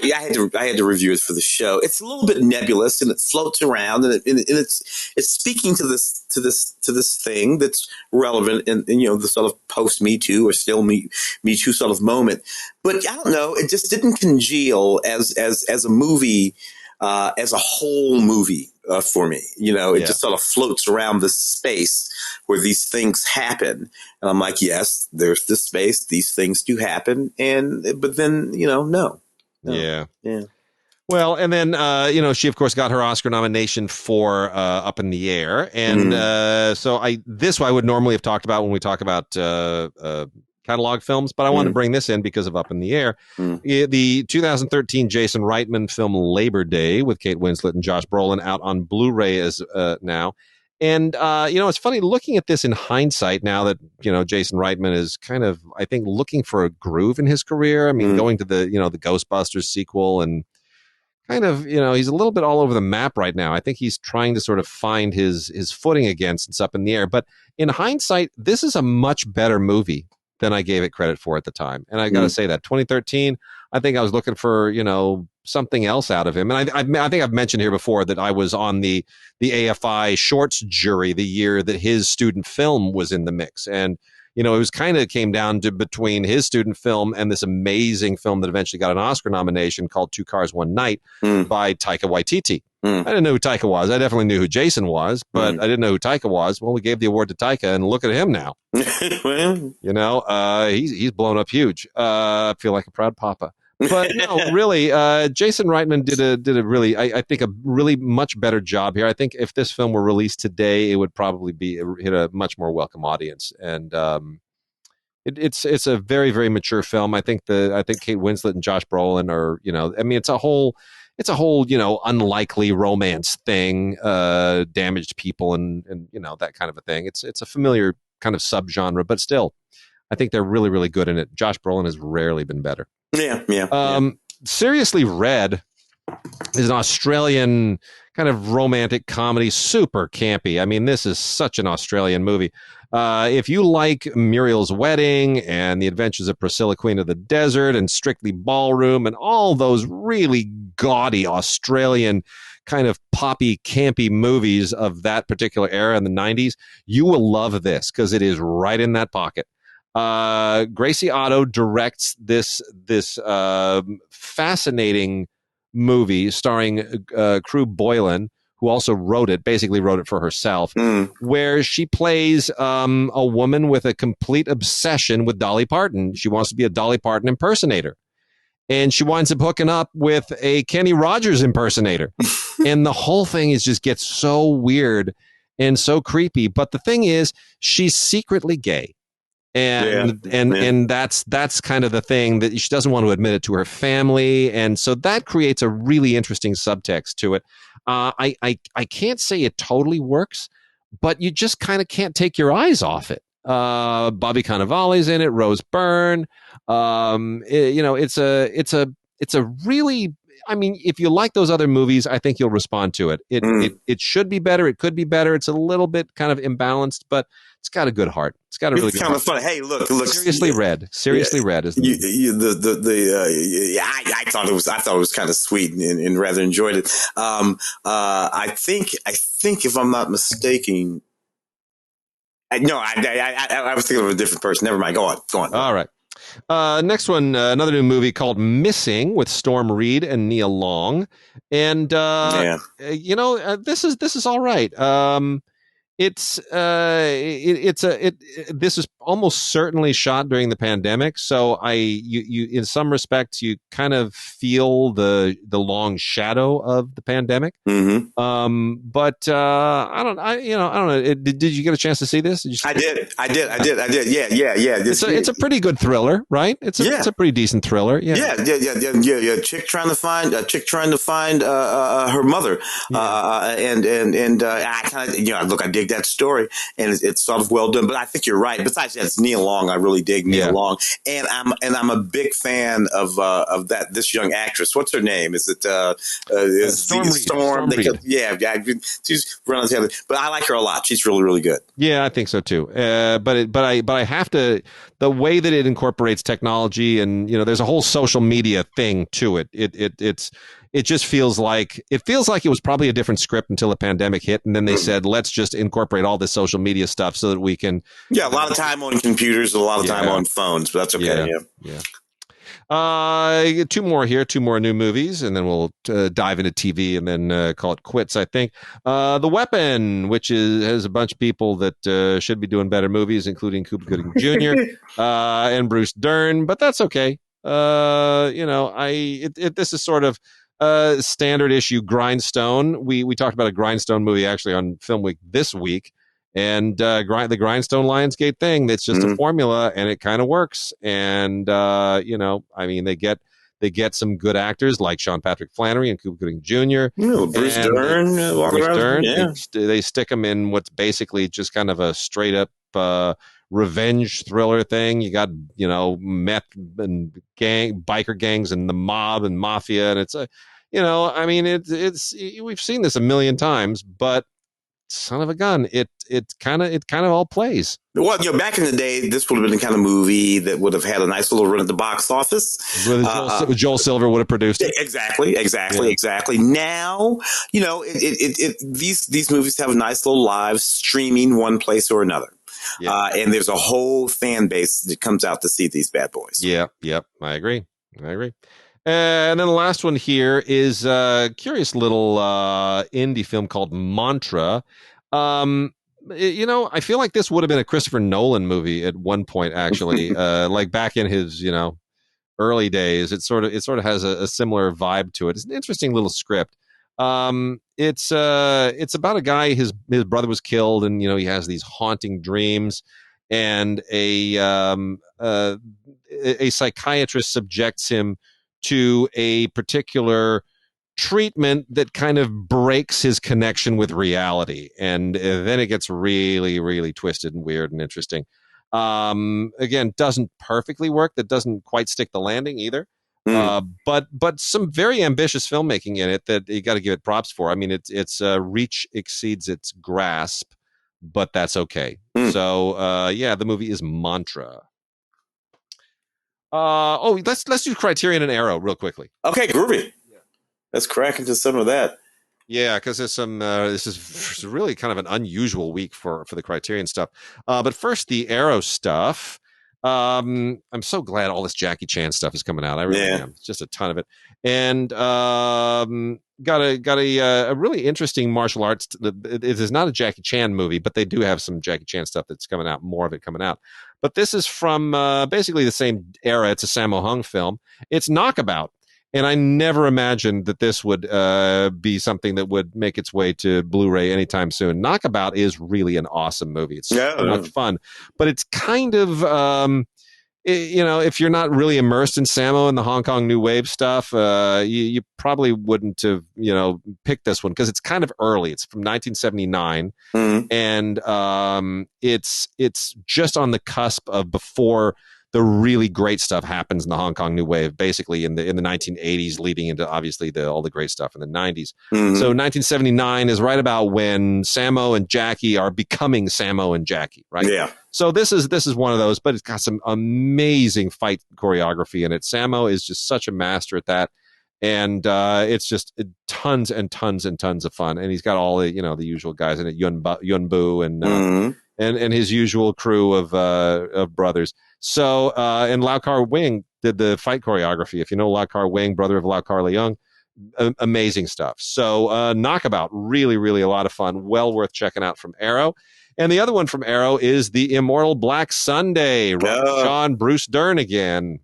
had to review it for the show. It's a little bit nebulous, and it floats around, and it's speaking to this thing that's relevant in the sort of post Me Too or still Me Too sort of moment. But I don't know, it just didn't congeal as a movie. As a whole movie for me, it just sort of floats around this space where these things happen, and I'm like, yes, there's this space, these things do happen, but then no. Yeah. Well, and then she of course got her Oscar nomination for Up in the Air, and so I would normally have talked about when we talk about catalog films, but I wanted to bring this in because of Up in the Air. The 2013 Jason Reitman film Labor Day with Kate Winslet and Josh Brolin out on Blu-ray as now. And, it's funny looking at this in hindsight now that, Jason Reitman is kind of, I think, looking for a groove in his career. I mean, going to the Ghostbusters sequel and kind of, he's a little bit all over the map right now. I think he's trying to sort of find his footing again since Up in the Air. But in hindsight, this is a much better movie than I gave it credit for at the time. And I got to say that 2013, I think I was looking for, something else out of him. And I think I've mentioned here before that I was on the AFI shorts jury the year that his student film was in the mix. And, it was kind of came down to between his student film and this amazing film that eventually got an Oscar nomination called Two Cars, One Night by Taika Waititi. I didn't know who Taika was. I definitely knew who Jason was, but I didn't know who Taika was. Well, we gave the award to Taika, and look at him now. He's blown up huge. I feel like a proud papa. But no, really, Jason Reitman did a really, I think, a really much better job here. I think if this film were released today, it would probably hit a much more welcome audience. And it's a very, very mature film. I think Kate Winslet and Josh Brolin are, it's a whole, unlikely romance thing, damaged people and that kind of a thing. It's a familiar kind of subgenre, but still, I think they're really, really good in it. Josh Brolin has rarely been better. Yeah. Seriously Red is an Australian kind of romantic comedy, super campy. I mean, this is such an Australian movie. If you like Muriel's Wedding and The Adventures of Priscilla, Queen of the Desert, and Strictly Ballroom, and all those really gaudy Australian kind of poppy, campy movies of that particular era in the 90s, you will love this because it is right in that pocket. Gracie Otto directs this fascinating movie starring Crew Boylan, who also basically wrote it for herself, where she plays a woman with a complete obsession with Dolly Parton. She wants to be a Dolly Parton impersonator. And she winds up hooking up with a Kenny Rogers impersonator. And the whole thing gets so weird and so creepy. But the thing is, she's secretly gay. And that's kind of the thing that she doesn't want to admit it to her family, and so that creates a really interesting subtext to it. I can't say it totally works, but you just kind of can't take your eyes off it. Bobby Cannavale's in it. Rose Byrne. It's a really. I mean, if you like those other movies, I think you'll respond to it. It should be better. It could be better. It's a little bit kind of imbalanced, but it's got a good heart. It's got a really good kind heart. of funny. Hey, look. Seriously Red. Seriously Red is I thought it was kind of sweet and rather enjoyed it. I think if I'm not mistaken, I was thinking of a different person. Never mind. Go on. All right. Next one, another new movie called Missing with Storm Reed and Nia Long, and this is all right. This is almost certainly shot during the pandemic, so you in some respects you kind of feel the long shadow of the pandemic. But I don't know. Did you get a chance to see this? I did. Yeah. It's a pretty good thriller, right? It's a pretty decent thriller. Yeah. Chick trying to find her mother, and I kind of look, I dig that story, and it's sort of well done. But I think you're right. Besides that, it's Nia Long. I really dig Nia Long, and I'm a big fan of this young actress. What's her name? Is it Storm Reed. She's running together, but I like her a lot. She's really, really good. Yeah, I think so too. But I have to, the way that it incorporates technology, and there's a whole social media thing to it. It just feels like it was probably a different script until the pandemic hit, and then they said, let's just incorporate all this social media stuff so that we can. Yeah, a lot of time on computers, a lot of time on phones, but that's okay. Yeah. Two more new movies, and then we'll dive into TV and then call it quits, I think. The Weapon, which has a bunch of people that should be doing better movies, including Cuba Gooding Jr. And Bruce Dern, but that's okay. This is sort of standard issue grindstone. We talked about a grindstone movie actually on Film Week this week. And the Grindstone Lionsgate thing, that's just a formula, and it kind of works. And they get some good actors like Sean Patrick Flannery and Cuba Gooding Jr. Bruce Dern. They stick them in what's basically just kind of a straight up revenge thriller thing. You got meth and biker gangs and the mob and mafia, and it's we've seen this a million times, but son of a gun, it kind of all plays. Well, back in the day, this would have been the kind of movie that would have had a nice little run at the box office. Joel Silver would have produced it. Exactly. Now, these movies have a nice little live streaming one place or another. And there's a whole fan base that comes out to see these bad boys. Yep. I agree. And then the last one here is a curious little indie film called Mantra. I feel like this would have been a Christopher Nolan movie at one point, actually, like back in his, early days. It sort of has a similar vibe to it. It's an interesting little script. It's about a guy, his brother was killed, and he has these haunting dreams, and a psychiatrist subjects him to a particular treatment that kind of breaks his connection with reality. And then it gets really, really twisted and weird and interesting. Again, doesn't perfectly work. That doesn't quite stick the landing either. But some very ambitious filmmaking in it that you got to give it props for. I mean, its reach exceeds its grasp, but that's okay. So, the movie is Mantra. Let's do Criterion and Arrow real quickly. Okay, groovy. Let's crack into some of that. Yeah, because there's some. This is really kind of an unusual week for the Criterion stuff. But first, the Arrow stuff. I'm so glad all this Jackie Chan stuff is coming out. I really am. It's just a ton of it, and got a really interesting martial arts. It is not a Jackie Chan movie, but they do have some Jackie Chan stuff that's coming out. More of it coming out. But this is from basically the same era. It's a Sammo Hung film. It's Knockabout. And I never imagined that this would be something that would make its way to Blu-ray anytime soon. Knockabout is really an awesome movie. It's so much fun. But it's kind of if you're not really immersed in Sammo and the Hong Kong New Wave stuff, you probably wouldn't have, picked this one because it's kind of early. It's from 1979, and it's just on the cusp of before the really great stuff happens in the Hong Kong New Wave, basically in the 1980s, leading into obviously all the great stuff in the 90s. So 1979 is right about when Sammo and Jackie are becoming Sammo and Jackie, right? Yeah. So this is one of those, but it's got some amazing fight choreography in it. Sammo is just such a master at that, and it's just tons and tons and tons of fun. And he's got all the the usual guys in it, Yun Bu and his usual crew of brothers. So and Lau Kar Wing did the fight choreography. If you know Lau Kar Wing, brother of Lau Kar Leung, amazing stuff. So Knockabout, really, really a lot of fun. Well worth checking out from Arrow. And the other one from Arrow is The Immortal Black Sunday. Sean Bruce Dern again.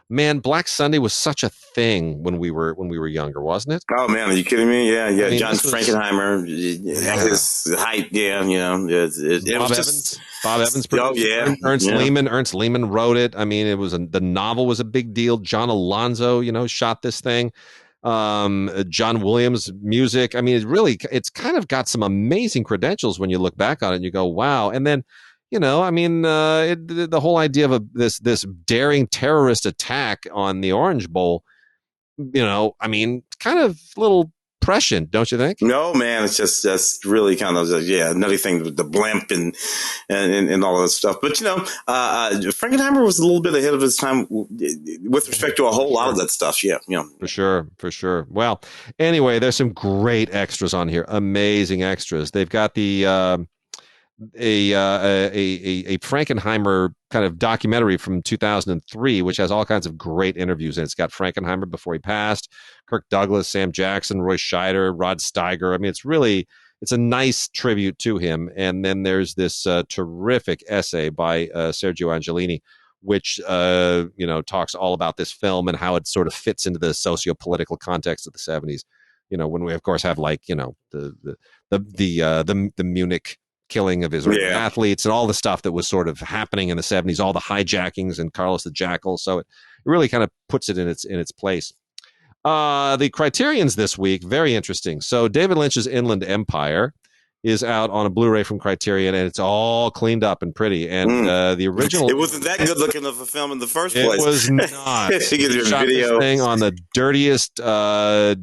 Man, Black Sunday was such a thing when we were younger, wasn't it? Oh man, are you kidding me? Yeah. I mean, John Frankenheimer, his height. Yeah, Bob Evans produced it. Ernst Lehman. Ernst Lehman wrote it. I mean, the novel was a big deal. John Alonzo, shot this thing. John Williams music. I mean, it's kind of got some amazing credentials when you look back on it and you go, wow. And then, the whole idea of this daring terrorist attack on the Orange Bowl, kind of a little prescient, don't you think? No, man, it's just really kind of another thing with the blimp and all that stuff. But Frankenheimer was a little bit ahead of his time with respect to a whole lot of that stuff. Yeah, for sure. Well, anyway, there's some great extras on here, amazing extras. They've got the a Frankenheimer kind of documentary from 2003, which has all kinds of great interviews, and it's got Frankenheimer before he passed, Kirk Douglas, Sam Jackson, Roy Scheider, Rod Steiger. I mean, it's a nice tribute to him. And then there's this terrific essay by Sergio Angelini, which talks all about this film and how it sort of fits into the socio-political context of the 70s. When we of course have the Munich killing of Israeli athletes and all the stuff that was sort of happening in the 70s, all the hijackings and Carlos the Jackal. So it really kind of puts it in its place. The Criterions this week, very interesting. So David Lynch's Inland Empire is out on a Blu-ray from Criterion, and it's all cleaned up and pretty. And the original, it wasn't that good looking of a film in the first place. It was not. They shot this thing on the dirtiest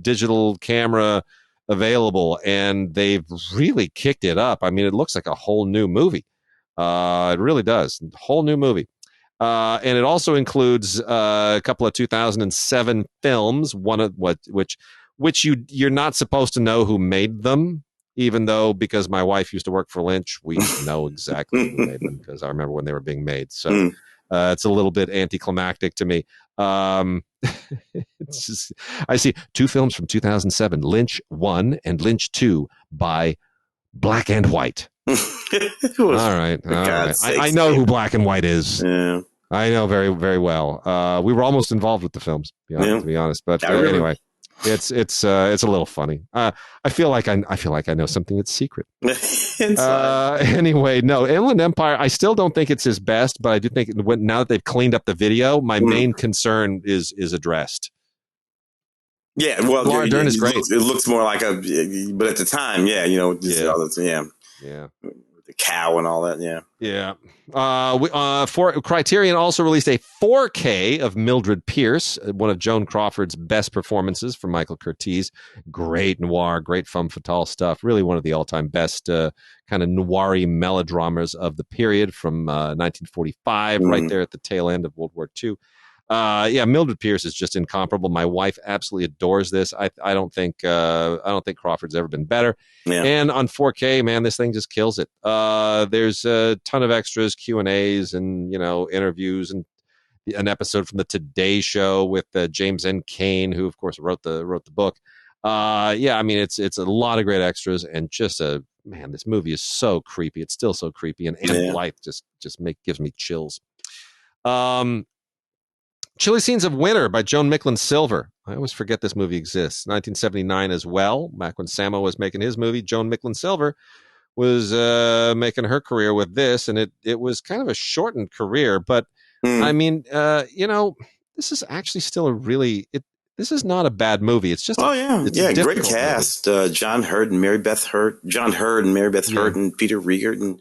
digital camera available, and they've really kicked it up. I mean, it looks like a whole new movie. It really does. Whole new movie. And it also includes a couple of 2007 films, one of which you're not supposed to know who made them, even though, because my wife used to work for Lynch, we know exactly who made them because I remember when they were being made. So it's a little bit anticlimactic to me. It's just, I see two films from 2007, Lynch 1 and Lynch 2 by Black and White. All right. I know who Black and White is. Yeah. I know very, very well. We were almost involved with the films, to be honest. But anyway, it's a little funny. I feel like I know something that's secret. Anyway, no, Inland Empire. I still don't think it's his best, but I do think now that they've cleaned up the video, my main concern is addressed. Yeah, well, Laura Dern is great. It looks more like but at the time, the cow and all that, for Criterion also released a 4K of Mildred Pierce, one of Joan Crawford's best performances from Michael Curtiz. Great noir, great femme fatale stuff. Really one of the all-time best kind of noir-y melodramas of the period from 1945, right there at the tail end of World War II. Mildred Pierce is just incomparable. My wife absolutely adores this. I don't think Crawford's ever been better. Yeah. And on 4K, man, this thing just kills it. There's a ton of extras, Q&As, and interviews, and an episode from the Today Show with James N. Cain, who of course wrote the book. I mean, it's a lot of great extras, and just this movie is so creepy. It's still so creepy, and Anne Blythe just gives me chills. Chilly Scenes of Winter by Joan Micklin Silver. I always forget this movie exists. 1979 as well, back when Sammo was making his movie. Joan Micklin Silver was making her career with this, and it was kind of a shortened career, but I mean, this is actually still this is not a bad movie. It's just, it's a great cast. John Hurt and Mary Beth Hurt, Hurt and Peter Riegert, and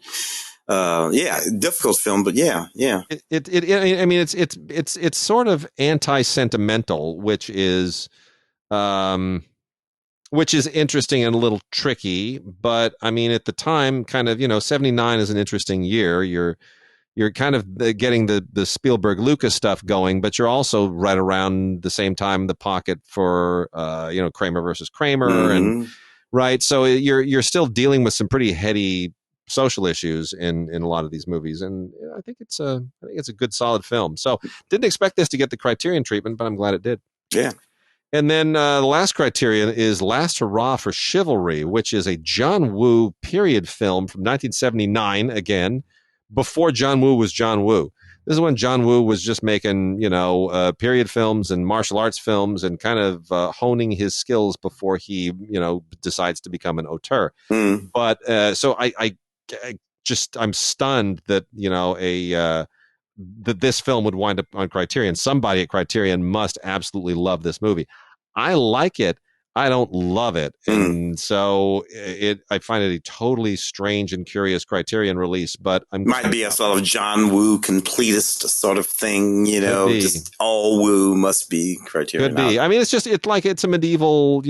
difficult film, but yeah. I mean, it's sort of anti-sentimental, which is interesting and a little tricky. But I mean, at the time, kind of, 79 is an interesting year. You're kind of getting the Spielberg Lucas stuff going, but you're also right around the same time in the pocket for Kramer versus Kramer, and right. So you're still dealing with some pretty heady social issues in a lot of these movies, and I think it's a good solid film. So didn't expect this to get the Criterion treatment, but I'm glad it did. Yeah. And then the last Criterion is Last Hurrah for Chivalry, which is a John Woo period film from 1979 again. Before John Woo was John Woo. This is when John Woo was just making, period films and martial arts films and kind of honing his skills before he, decides to become an auteur. But so I'm stunned that, that this film would wind up on Criterion. Somebody at Criterion must absolutely love this movie. I like it. I don't love it. And so I find it a totally strange and curious Criterion release, but might be a sort of John Woo completist sort of thing, just all Woo must be Criterion. Could be. I mean, it's a medieval,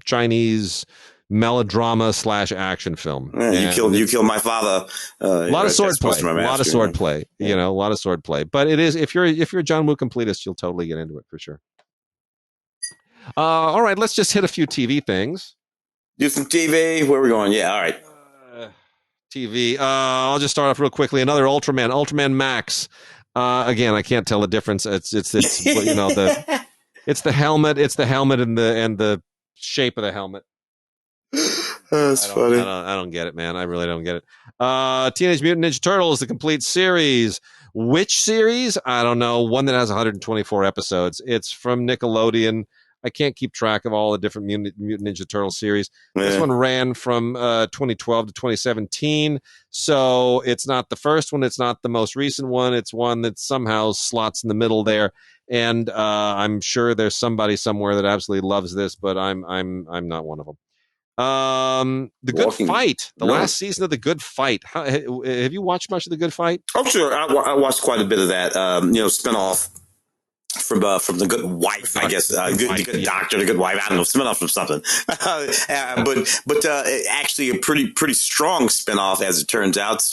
Chinese melodrama / action film. Yeah, you kill my father. A lot of swordplay. A lot of swordplay. A lot of swordplay. But it is, if you're a John Woo completist, you'll totally get into it for sure. All right, let's just hit a few TV things. Do some TV. Where are we going? Yeah, all right. TV. I'll just start off real quickly. Another Ultraman Max. Again, I can't tell the difference. It's it's the helmet. It's the helmet and the shape of the helmet. That's funny. I don't get it, man. I really don't get it. Teenage Mutant Ninja Turtles, the complete series. Which series? I don't know. One that has 124 episodes. It's from Nickelodeon. I can't keep track of all the different Mutant Ninja Turtle series. This one ran from 2012 to 2017. So it's not the first one. It's not the most recent one. It's one that somehow slots in the middle there. And I'm sure there's somebody somewhere that absolutely loves this, but I'm not one of them. The Good Fight, last season of The Good Fight. Have you watched much of The Good Fight? Oh, sure. I watched quite a bit of that. Spinoff from The Good Wife, I guess. The Good Doctor, The Good Wife. I don't know, spinoff from something. but actually a pretty strong spinoff, as it turns out.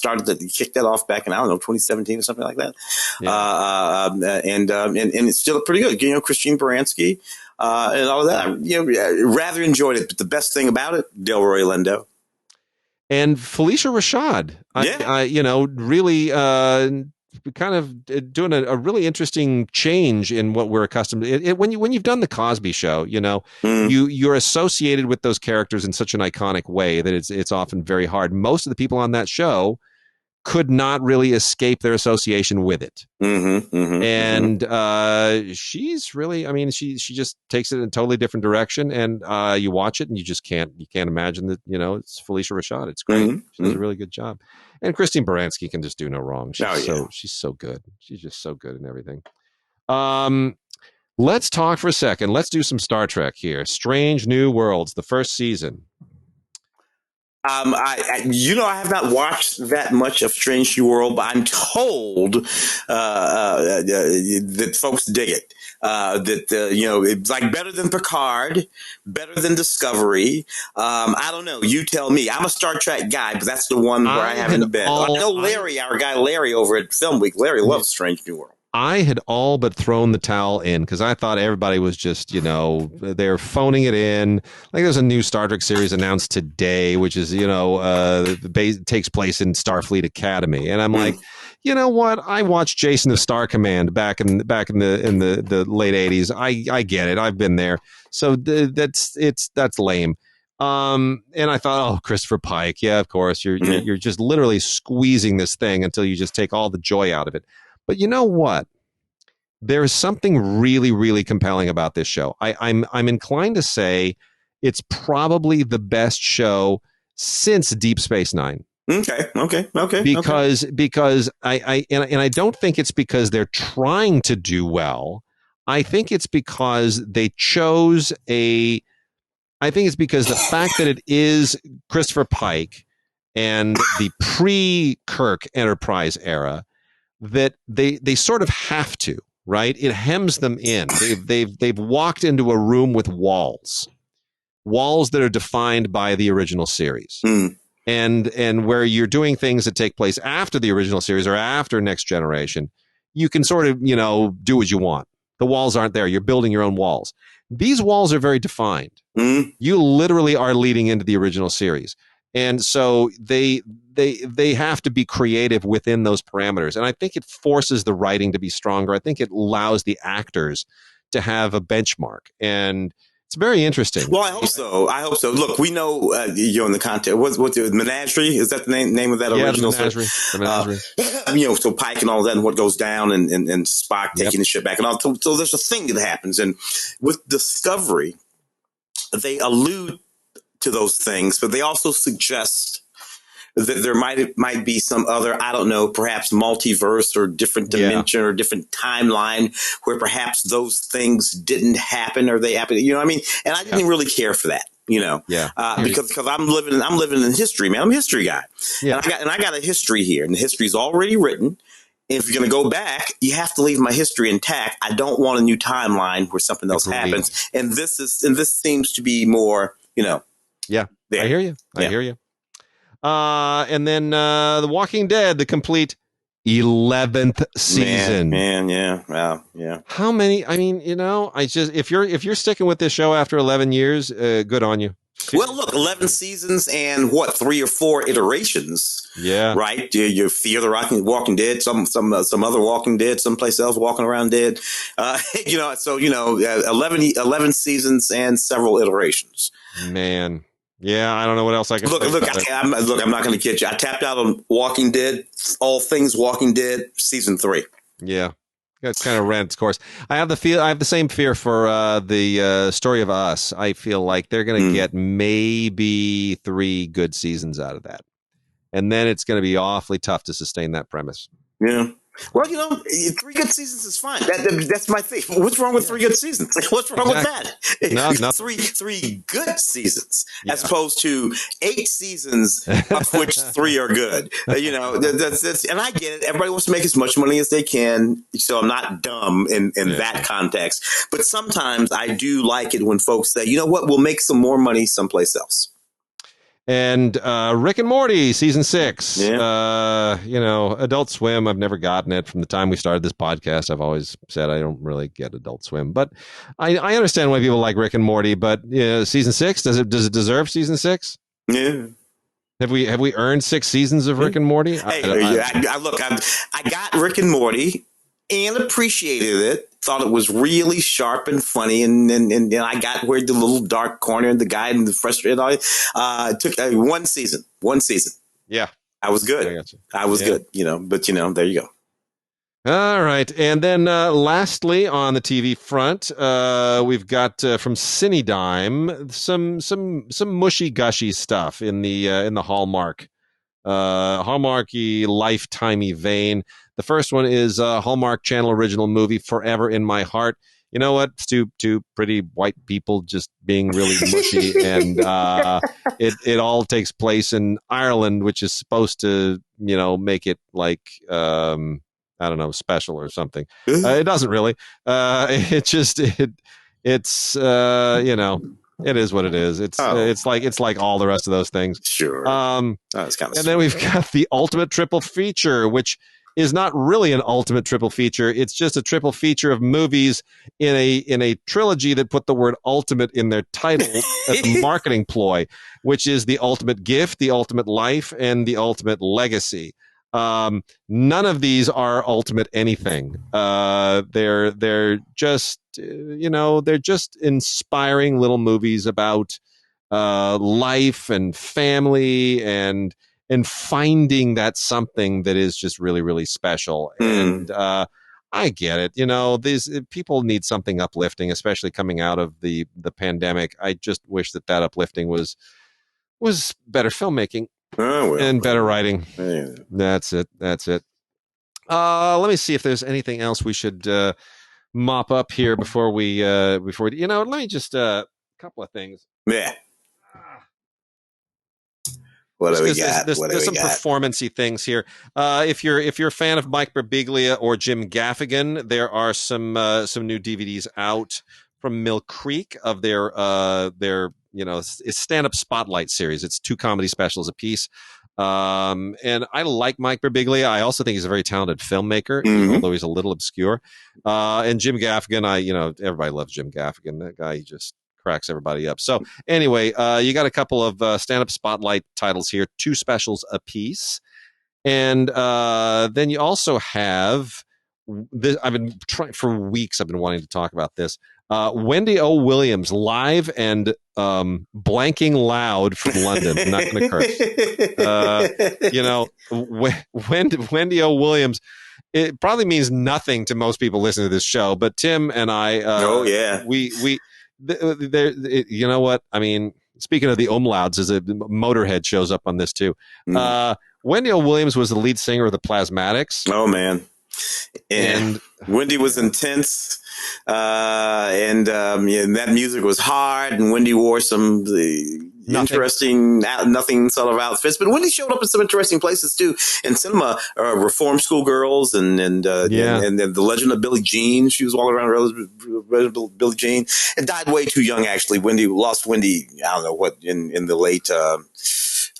Kicked that off back in 2017 or something like that. Yeah. And it's still pretty good. Christine Baranski. And all that, rather enjoyed it. But the best thing about it, Delroy Lindo and Felicia Rashad. Really kind of doing a really interesting change in what we're accustomed to. When you've done the Cosby Show, you're associated with those characters in such an iconic way that it's often very hard. Most of the people on that show could not really escape their association with it. She's really, I mean, she just takes it in a totally different direction, and you watch it and you can't imagine that, it's Felicia Rashad. It's great. She does a really good job. And Christine Baranski can just do no wrong. She's so good. She's just so good in everything. Let's talk for a second. Let's do some Star Trek here. Strange New Worlds, the first season. I have not watched that much of Strange New World, but I'm told that folks dig it. It's like better than Picard, better than Discovery. I don't know. You tell me. I'm a Star Trek guy, but that's the one where I haven't been. I know Larry, our guy Larry over at Film Week. Larry loves Strange New World. I had all but thrown the towel in because I thought everybody was just, they're phoning it in. Like there's a new Star Trek series announced today, which is, takes place in Starfleet Academy. And I'm like, you know what? I watched Jason of Star Command back in the late 80s. I get it. I've been there. So that's lame. And I thought, oh, Christopher Pike. Yeah, of course. You're just literally squeezing this thing until you just take all the joy out of it. But you know what? There is something really, really compelling about this show. I'm inclined to say it's probably the best show since Deep Space Nine. Okay. Because I don't think it's because they're trying to do well. I think it's because they chose I think it's because the fact that it is Christopher Pike and the pre-Kirk Enterprise era, that they sort of have to, right? It hems them in. They've walked into a room with walls that are defined by the original series. And where you're doing things that take place after the original series or after Next Generation, you can sort of, do what you want. The walls aren't there. You're building your own walls. These walls are very defined. You literally are leading into the original series. And so they have to be creative within those parameters. And I think it forces the writing to be stronger. I think it allows the actors to have a benchmark. And it's very interesting. Well, I hope so. Look, we know you're in the content. What's the Menagerie? Is that the name of that original? The Menagerie. So Pike and all that, and what goes down, and Spock taking the ship back, and all. So there's a thing that happens, and with Discovery, they allude to those things, but they also suggest that there might be some other, I don't know, perhaps multiverse or different dimension or different timeline where perhaps those things didn't happen or they happened. You know what I mean? And I didn't really care for that, because I'm living in history, man. I'm a history guy, and I got a history here, and the history's already written. If you're going to go back, you have to leave my history intact. I don't want a new timeline where something else happens, and this seems to be more, Yeah, there. I hear you. I hear you. And then The Walking Dead, the complete 11th season. Man, yeah. Wow, yeah. How many? I mean, if you're sticking with this show after 11 years, good on you. Well, look, 11 seasons and 3 or 4 iterations. Yeah. Right? You Fear the Walking Dead, some other Walking Dead, someplace else walking around dead. 11 seasons and several iterations. Man. Yeah, I don't know what else I can look. I'm not going to kid you. I tapped out on Walking Dead, all things Walking Dead, season 3. Yeah, it's kind of ran its course. I have the same fear for the Story of Us. I feel like they're going to get maybe 3 good seasons out of that, and then it's going to be awfully tough to sustain that premise. Yeah. Well, 3 good seasons is fine. That's my thing. What's wrong with 3 good seasons? What's wrong with that? No, three good seasons, as opposed to 8 seasons, of which 3 are good. That's and I get it. Everybody wants to make as much money as they can, so I'm not dumb in that context. But sometimes I do like it when folks say, "You know what? We'll make some more money someplace else." And Rick and Morty, season 6. Yeah. Adult Swim, I've never gotten it. From the time we started this podcast, I've always said I don't really get Adult Swim. But I understand why people like Rick and Morty. But season 6, does it deserve season 6? Yeah. Have we earned 6 seasons of Rick and Morty? Hey, I got Rick and Morty and appreciated it. Thought it was really sharp and funny, and I got where the little dark corner and the guy and the frustrated. It took 1 season. Yeah, I was good. I was good. But there you go. All right, and then lastly on the TV front, we've got from Cinedime some mushy gushy stuff in the Hallmarky lifetimey vein. The first one is a Hallmark Channel original movie, Forever in My Heart. You know what? It's two pretty white people just being really mushy, and it all takes place in Ireland, which is supposed to make it like I don't know, special or something. It doesn't really. It's it is what it is. It's like all the rest of those things. Sure. It's kind of and then we've got the ultimate triple feature, which is not really an ultimate triple feature. It's just a triple feature of movies in a trilogy that put the word ultimate in their title as a marketing ploy, which is The Ultimate Gift, The Ultimate Life, and The Ultimate Legacy. None of these are ultimate anything. They're just they're just inspiring little movies about life and family and finding that something that is just really, really special. And I get it. These people need something uplifting, especially coming out of the pandemic. I just wish that uplifting was better filmmaking. and better writing. Yeah. That's it. Let me see if there's anything else we should mop up here before we let me just a couple of things. Yeah. What do we got? There's some performance-y things here. If you're a fan of Mike Birbiglia or Jim Gaffigan, there are some new DVDs out from Mill Creek of their it's stand-up spotlight series. It's 2 comedy specials apiece. And I like Mike Birbiglia. I also think he's a very talented filmmaker, although he's a little obscure. And Jim Gaffigan, everybody loves Jim Gaffigan. That guy, he just cracks everybody up. So anyway, you got a couple of stand-up spotlight titles here, 2 specials apiece. And then you also have this. I've been trying for weeks. I've been wanting to talk about this. Wendy O. Williams live and blanking loud from London. I'm not going to curse. Wendy O. Williams. It probably means nothing to most people listening to this show, but Tim and I. You know what? I mean, speaking of the umlauts, as a Motorhead shows up on this too. Wendy O. Williams was the lead singer of the Plasmatics. Oh man, and Wendy was intense, and that music was hard. And Wendy wore some interesting, nothing sort of outfits. But Wendy showed up in some interesting places too in cinema. Reform Schoolgirls and the Legend of Billie Jean. She was all around Billie Jean and died way too young. Actually, lost Wendy. I don't know what in the late.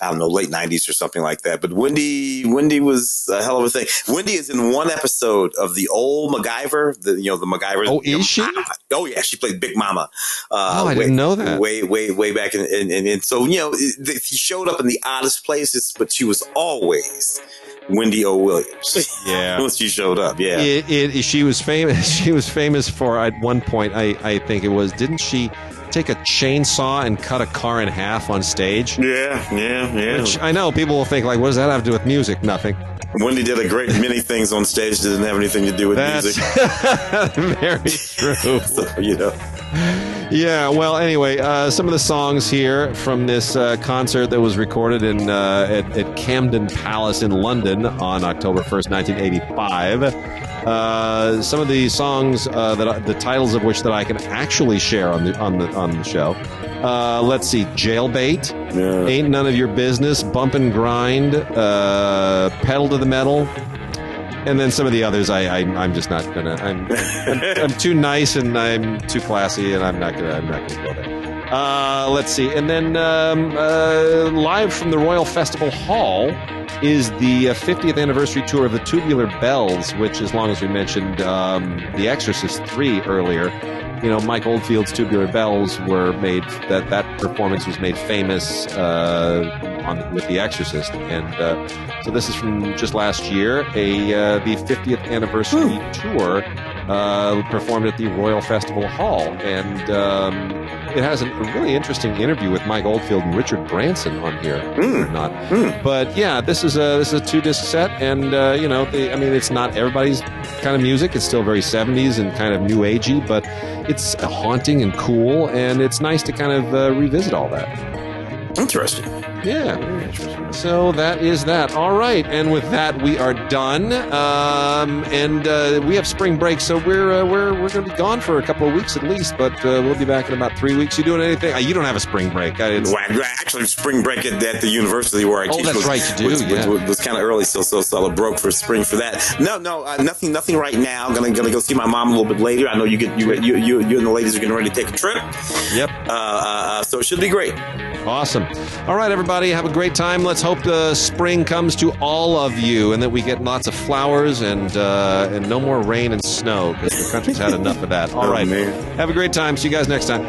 Late 90s or something like that. But Wendy was a hell of a thing. Wendy is in one episode of the old MacGyver, the MacGyver. Oh, is she? Oh, yeah. She played Big Mama. I didn't know that. Way back. And so, she showed up in the oddest places, but she was always Wendy O. Williams. Yeah. Once she showed up. Yeah. She was famous. She was famous for, at one point, I think it was, didn't she take a chainsaw and cut a car in half on stage? Yeah. Which I know people will think, like, what does that have to do with music? Nothing. Wendy did a great many things on stage that didn't have anything to do with music. Very true. So, Yeah, well, anyway, some of the songs here from this concert that was recorded at Camden Palace in London on October 1st, 1985. Some of the songs the titles of which that I can actually share on the show. Let's see, Jailbait, Ain't None of Your Business, Bump and Grind, Pedal to the Metal. And then some of the others, I'm just not gonna. I'm too nice and I'm too classy, and I'm not gonna go there. Let's see, and then live from the Royal Festival Hall is the 50th anniversary tour of the Tubular Bells, which, as long as we mentioned The Exorcist 3 earlier, Mike Oldfield's Tubular Bells were made. That performance was made famous with The Exorcist, and so this is from just last year, the 50th anniversary tour performed at the Royal Festival Hall, and it has a really interesting interview with Mike Oldfield and Richard Branson on here, or not. But yeah, this is a 2-disc set, and it's not everybody's kind of music. It's still very 70s and kind of new agey, but it's haunting and cool, and it's nice to kind of revisit all that. Interesting. Yeah. So that is that. All right. And with that, we are done. And we have spring break, so we're going to be gone for a couple of weeks at least, but we'll be back in about 3 weeks. You doing anything? You don't have a spring break. Actually, spring break at the university where I teach. Oh, that's right, you do. Was kind of early, so I broke for spring for that. No, nothing right now. I'm gonna go see my mom a little bit later. I know you and the ladies are getting ready to take a trip. Yep. So it should be great. Awesome. All right, everybody, have a great time. Let's hope the spring comes to all of you and that we get lots of flowers and no more rain and snow, because the country's had enough of that. All right. Man. Have a great time. See you guys next time.